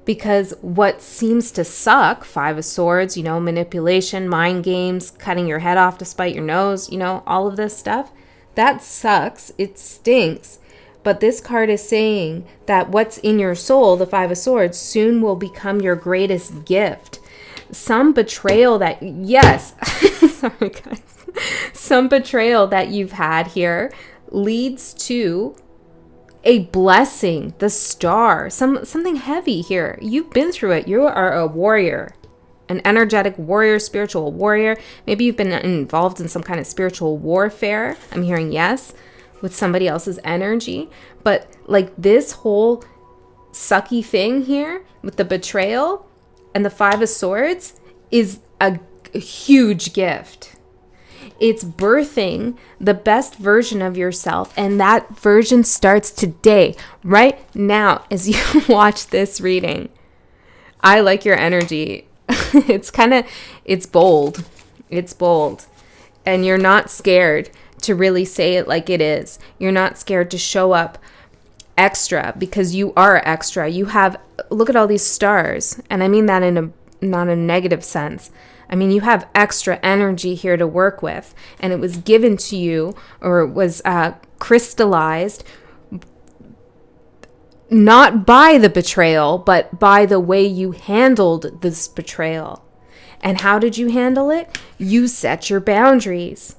Because what seems to suck, 5 of Swords, manipulation, mind games, cutting your head off to spite your nose, all of this stuff, that sucks. It stinks. But this card is saying that what's in your soul, the 5 of Swords, soon will become your greatest gift. Some betrayal that, yes, sorry guys, some betrayal that you've had here leads to a blessing, the star, something heavy here. You've been through it. You are a warrior, an energetic warrior, spiritual warrior. Maybe you've been involved in some kind of spiritual warfare. I'm hearing yes, with somebody else's energy. But like this whole sucky thing here with the betrayal and the 5 of Swords is a huge gift. It's birthing the best version of yourself, and that version starts today, right now, as you watch this reading. I like your energy. It's bold. It's bold. And you're not scared to really say it like it is. You're not scared to show up extra, because you are extra. Look at all these stars, and I mean that in not a negative sense. I mean, you have extra energy here to work with, and it was given to you, or was crystallized, not by the betrayal, but by the way you handled this betrayal. And how did you handle it? You set your boundaries.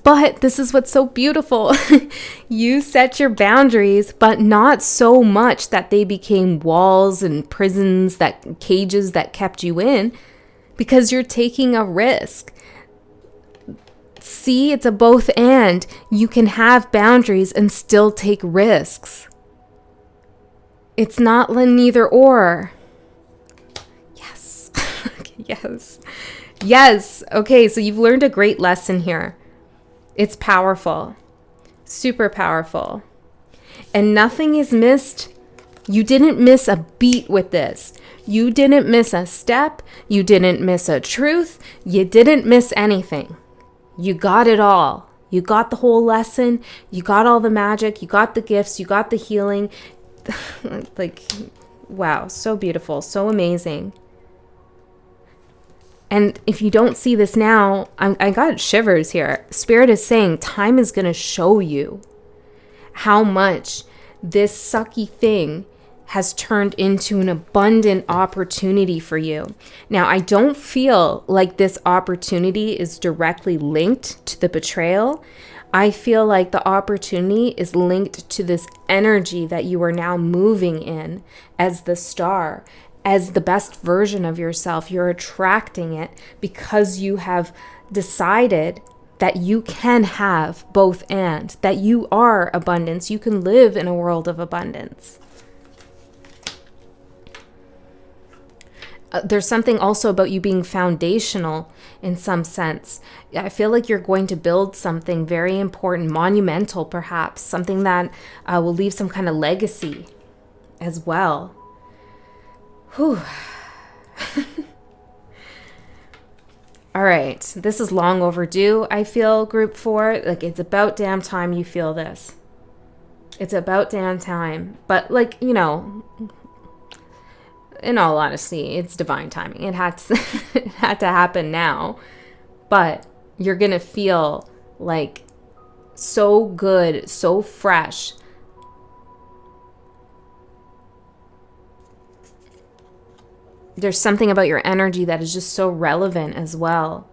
But this is what's so beautiful. You set your boundaries, but not so much that they became walls and prisons, cages that kept you in. Because you're taking a risk. See, it's a both and. You can have boundaries and still take risks. It's not neither or. Yes. Yes. Yes. Okay, so you've learned a great lesson here. It's powerful. Super powerful. And nothing is missed. You didn't miss a beat with this. You didn't miss a step. You didn't miss a truth. You didn't miss anything. You got it all. You got the whole lesson. You got all the magic. You got the gifts. You got the healing. Like, wow, so beautiful, so amazing. And if you don't see this now, I got shivers here. Spirit is saying time is going to show you how much this sucky thing has turned into an abundant opportunity for you. Now, I don't feel like this opportunity is directly linked to the betrayal. I feel like the opportunity is linked to this energy that you are now moving in as the star, as the best version of yourself. You're attracting it because you have decided that you can have both and, that you are abundance. You can live in a world of abundance. There's something also about you being foundational in some sense. I feel like you're going to build something very important, monumental perhaps, something that will leave some kind of legacy as well. Whew. All right, this is long overdue, I feel, group 4. Like, it's about damn time you feel this. It's about damn time. But, like, in all honesty, it's divine timing. It had to happen now. But you're going to feel like so good, so fresh. There's something about your energy that is just so relevant as well.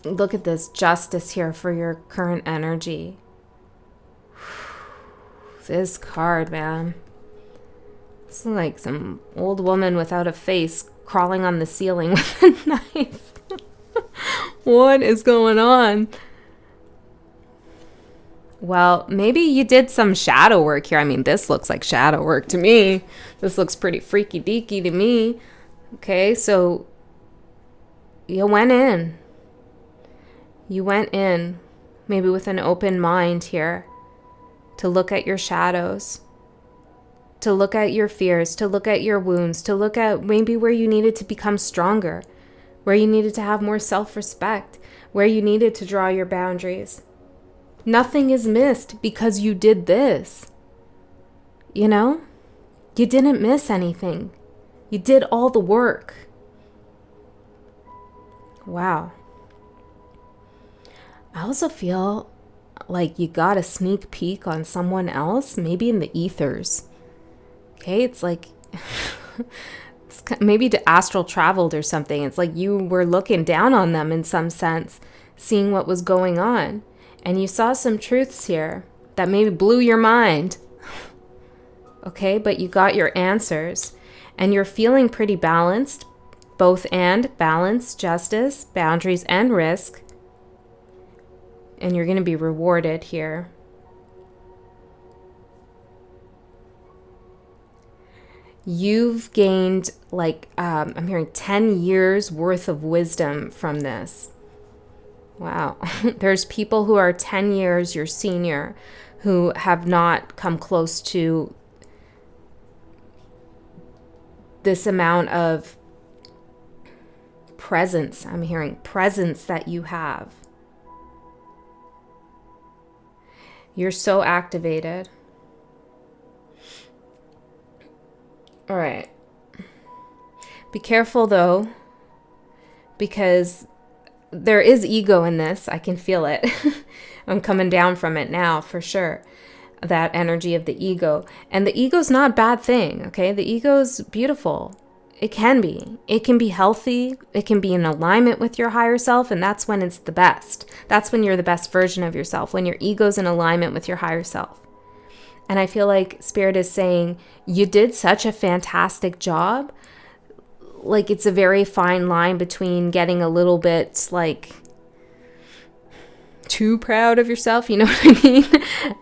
Look at this justice here for your current energy. This card, man. It's like some old woman without a face crawling on the ceiling with a knife. What is going on? Well, maybe you did some shadow work here. I mean, this looks like shadow work to me. This looks pretty freaky deaky to me. Okay, so you went in. You went in, maybe with an open mind here, to look at your shadows, to look at your fears, to look at your wounds, to look at maybe where you needed to become stronger, where you needed to have more self-respect, where you needed to draw your boundaries. Nothing is missed because you did this. You know? You didn't miss anything. You did all the work. Wow. I also feel like you got a sneak peek on someone else, maybe in the ethers. Okay, it's like it's maybe to astral traveled or something. It's like you were looking down on them in some sense, seeing what was going on. And you saw some truths here that maybe blew your mind. Okay, but you got your answers. And you're feeling pretty balanced, both and balance, justice, boundaries, and risk. And you're going to be rewarded here. You've gained I'm hearing 10 years worth of wisdom from this. Wow. There's people who are 10 years your senior who have not come close to this amount of presence. I'm hearing presence that you have. You're so activated. All right. Be careful though, because there is ego in this. I can feel it. I'm coming down from it now for sure. That energy of the ego. And the ego's not a bad thing, okay? The ego's beautiful. It can be. It can be healthy. It can be in alignment with your higher self, and that's when it's the best. That's when you're the best version of yourself, when your ego's in alignment with your higher self. And I feel like Spirit is saying, you did such a fantastic job. Like, it's a very fine line between getting a little bit, like, too proud of yourself, you know what I mean?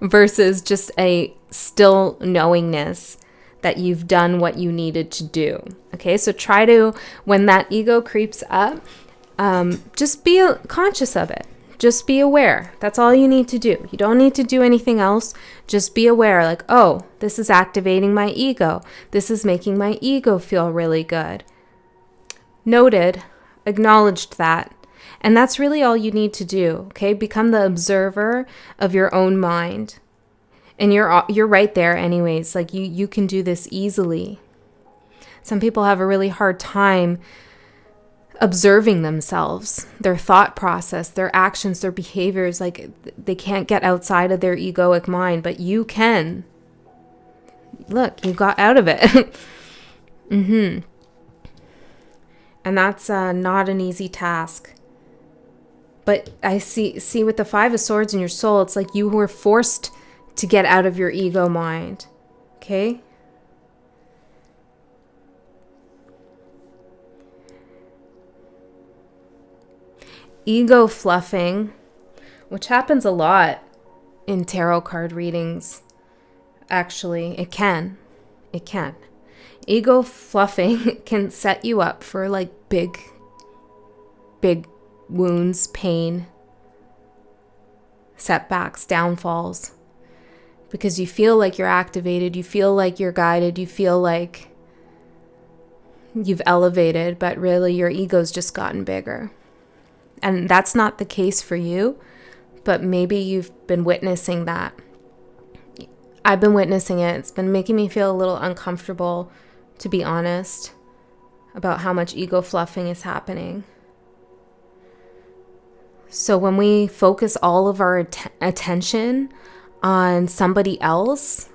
Versus just a still knowingness that you've done what you needed to do. Okay, so try to, when that ego creeps up, just be conscious of it. Just be aware. That's all you need to do. You don't need to do anything else. Just be aware, like, oh, this is activating my ego. This is making my ego feel really good. Noted, acknowledged that. And that's really all you need to do, okay? Become the observer of your own mind. And you're right there anyways. Like you can do this easily. Some people have a really hard time observing themselves, their thought process, their actions, their behaviors. Like they can't get outside of their egoic mind, but you can. Look, you got out of it. And that's not an easy task. But I see with the Five of Swords in your soul, it's like you were forced to get out of your ego mind. Okay? Ego fluffing, which happens a lot in tarot card readings. Actually, it can. Ego fluffing can set you up for like big wounds, pain, setbacks, downfalls. Because you feel like you're activated, you feel like you're guided, you feel like you've elevated, but really your ego's just gotten bigger. And that's not the case for you, but maybe you've been witnessing that. I've been witnessing it. It's been making me feel a little uncomfortable, to be honest, about how much ego fluffing is happening. So when we focus all of our attention on somebody else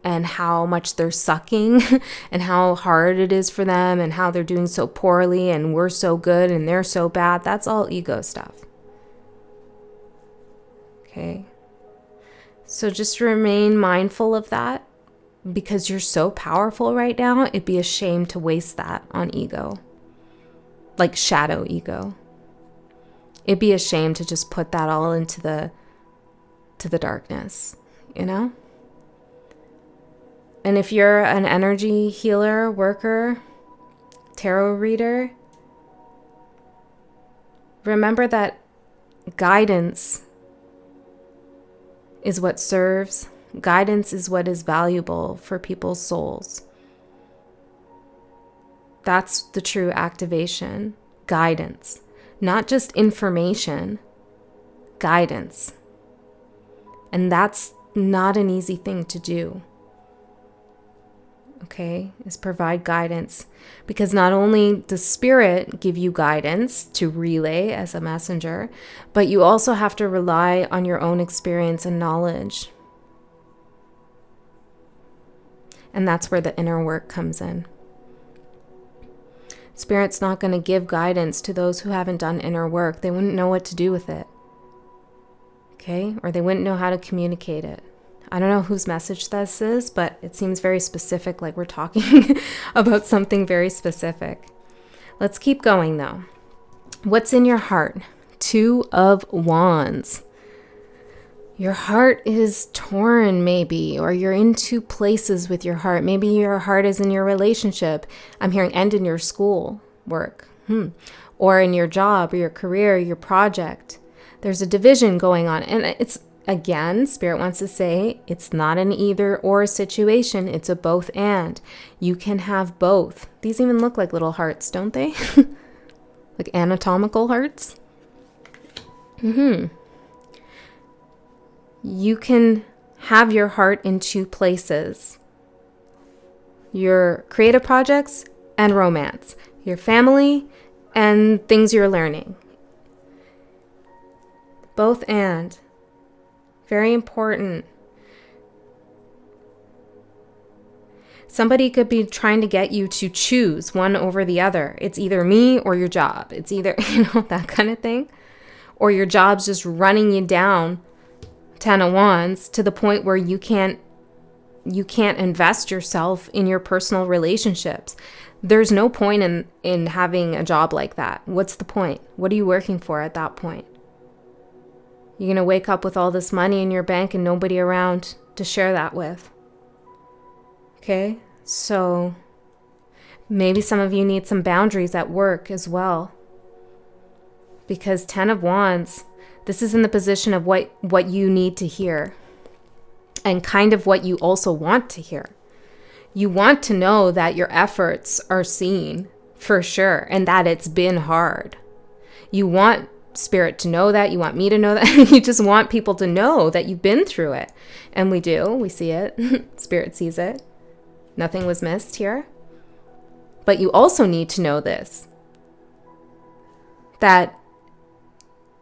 and how much they're sucking and how hard it is for them and how they're doing so poorly and we're so good and they're so bad, that's all ego stuff. Okay? So just remain mindful of that, because you're so powerful right now. It'd be a shame to waste that on ego, like shadow ego. It'd be a shame to just put that all into the darkness, you know? And if you're an energy healer, worker, tarot reader, remember that guidance is what serves. Guidance is what is valuable for people's souls. That's the true activation. Guidance. Not just information. Guidance. And that's not an easy thing to do. Okay, is provide guidance, because not only does spirit give you guidance to relay as a messenger, but you also have to rely on your own experience and knowledge. And that's where the inner work comes in. Spirit's not going to give guidance to those who haven't done inner work. They wouldn't know what to do with it. Okay, or they wouldn't know how to communicate it. I don't know whose message this is, but it seems very specific, like we're talking about something very specific. Let's keep going though. What's in your heart? 2 of Wands. Your heart is torn maybe, or you're in 2 places with your heart. Maybe your heart is in your relationship. I'm hearing end in your school work, or in your job or your career, your project. There's a division going on, and it's, again, Spirit wants to say it's not an either or situation. It's a both and. You can have both. These even look like little hearts, don't they? Like anatomical hearts. You can have your heart in 2 places. Your creative projects and romance. Your family and things you're learning. Both and. Very important. Somebody could be trying to get you to choose one over the other. It's either me or your job. It's either, that kind of thing. Or your job's just running you down 10 of Wands to the point where you can't invest yourself in your personal relationships. There's no point in having a job like that. What's the point? What are you working for at that point? You're going to wake up with all this money in your bank and nobody around to share that with. Okay? So maybe some of you need some boundaries at work as well. Because 10 of Wands, this is in the position of what you need to hear. And kind of what you also want to hear. You want to know that your efforts are seen for sure and that it's been hard. You want Spirit to know that. You want me to know that. You just want people to know that you've been through it. And we do. We see it. Spirit sees it. Nothing was missed here. But you also need to know this. That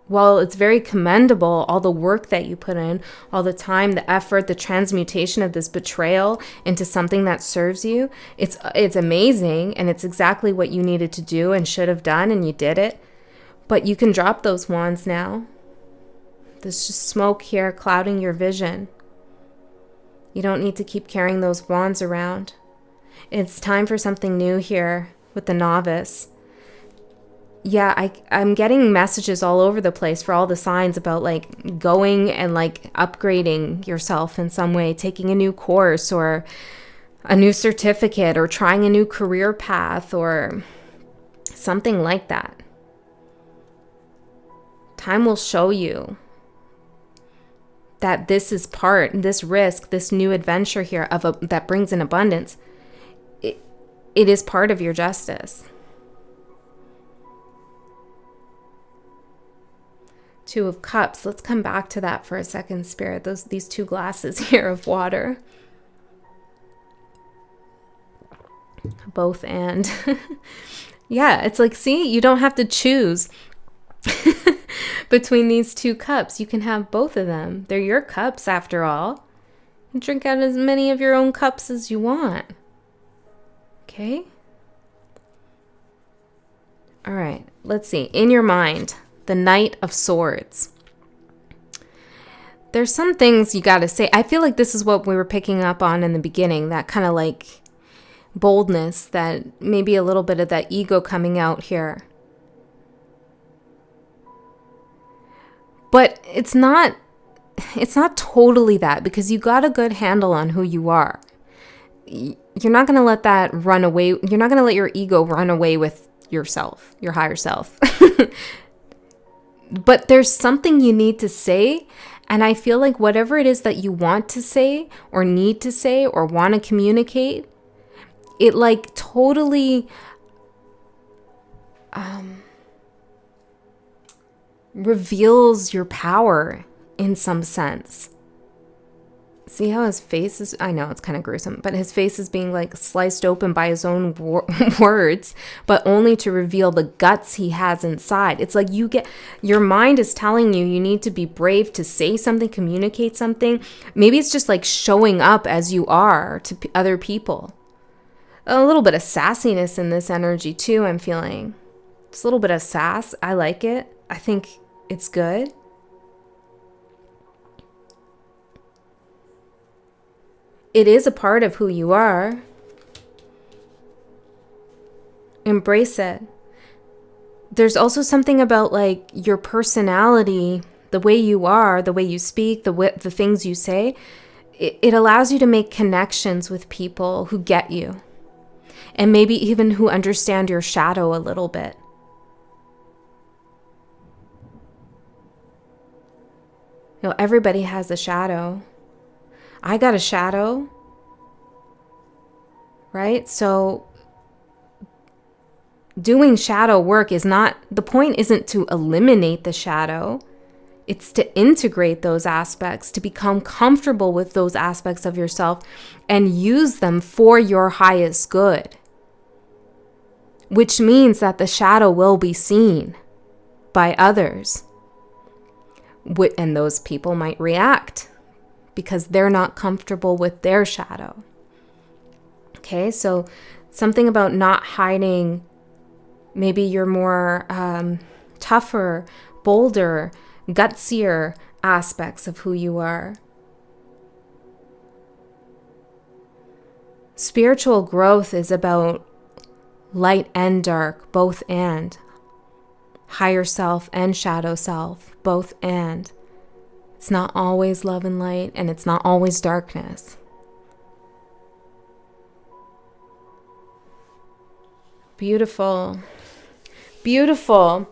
while it's very commendable, all the work that you put in, all the time, the effort, the transmutation of this betrayal into something that serves you, it's amazing. And it's exactly what you needed to do and should have done. And you did it. But you can drop those wands now. There's just smoke here clouding your vision. You don't need to keep carrying those wands around. It's time for something new here with the novice. Yeah, I'm getting messages all over the place for all the signs about like going and like upgrading yourself in some way, taking a new course or a new certificate or trying a new career path or something like that. Time will show you that this is this risk, this new adventure here that brings in abundance. It is part of your justice. 2 of Cups. Let's come back to that for a second, Spirit. These 2 glasses here of water. Both and. Yeah, it's like, see, you don't have to choose between these 2 cups. You can have both of them. They're your cups after all. You drink out as many of your own cups as you want. Okay? All right, let's see. In your mind, the Knight of Swords. There's some things you got to say. I feel like this is what we were picking up on in the beginning, that kind of like boldness, that maybe a little bit of that ego coming out here. But it's not totally that, because you got a good handle on who you are. You're not going to let that run away. You're not going to let your ego run away with yourself, your higher self. But there's something you need to say. And I feel like whatever it is that you want to say or need to say or want to communicate, it like totally reveals your power in some sense. See how his face is, I know it's kind of gruesome, but his face is being like sliced open by his own words, but only to reveal the guts he has inside. It's like your mind is telling you need to be brave to say something, communicate something. Maybe it's just like showing up as you are to other people. A little bit of sassiness in this energy too, I'm feeling. Just a little bit of sass. I like it. I think it's good. It is a part of who you are. Embrace it. There's also something about like your personality, the way you are, the way you speak, the things you say. It allows you to make connections with people who get you, and maybe even who understand your shadow a little bit. You know, everybody has a shadow. I got a shadow, right? So doing shadow work the point isn't to eliminate the shadow. It's to integrate those aspects, to become comfortable with those aspects of yourself and use them for your highest good. Which means that the shadow will be seen by others. And those people might react because they're not comfortable with their shadow. Okay, so something about not hiding. Maybe you're more tougher, bolder, gutsier aspects of who you are. Spiritual growth is about light and dark, both and. Higher self and shadow self, both and. It's not always love and light, and it's not always darkness. Beautiful. Beautiful.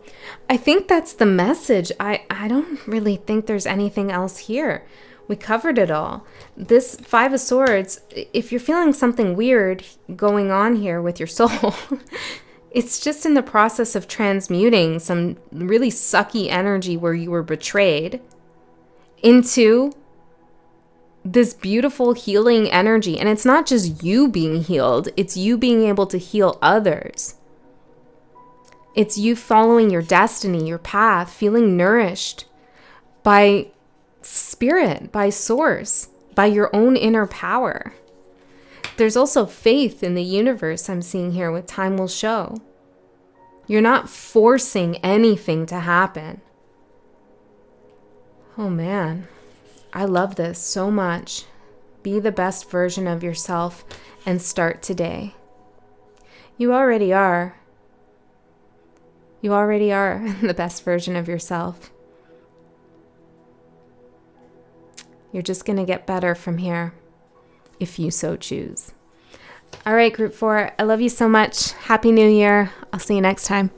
I think that's the message. I don't really think there's anything else here. We covered it all. This Five of Swords, if you're feeling something weird going on here with your soul, it's just in the process of transmuting some really sucky energy where you were betrayed into this beautiful healing energy. And it's not just you being healed, it's you being able to heal others. It's you following your destiny, your path, feeling nourished by spirit, by source, by your own inner power. There's also faith in the universe I'm seeing here with time will show. You're not forcing anything to happen. Oh man, I love this so much. Be the best version of yourself and start today. You already are. You already are the best version of yourself. You're just going to get better from here if you so choose. All right, Group 4, I love you so much. Happy New Year. I'll see you next time.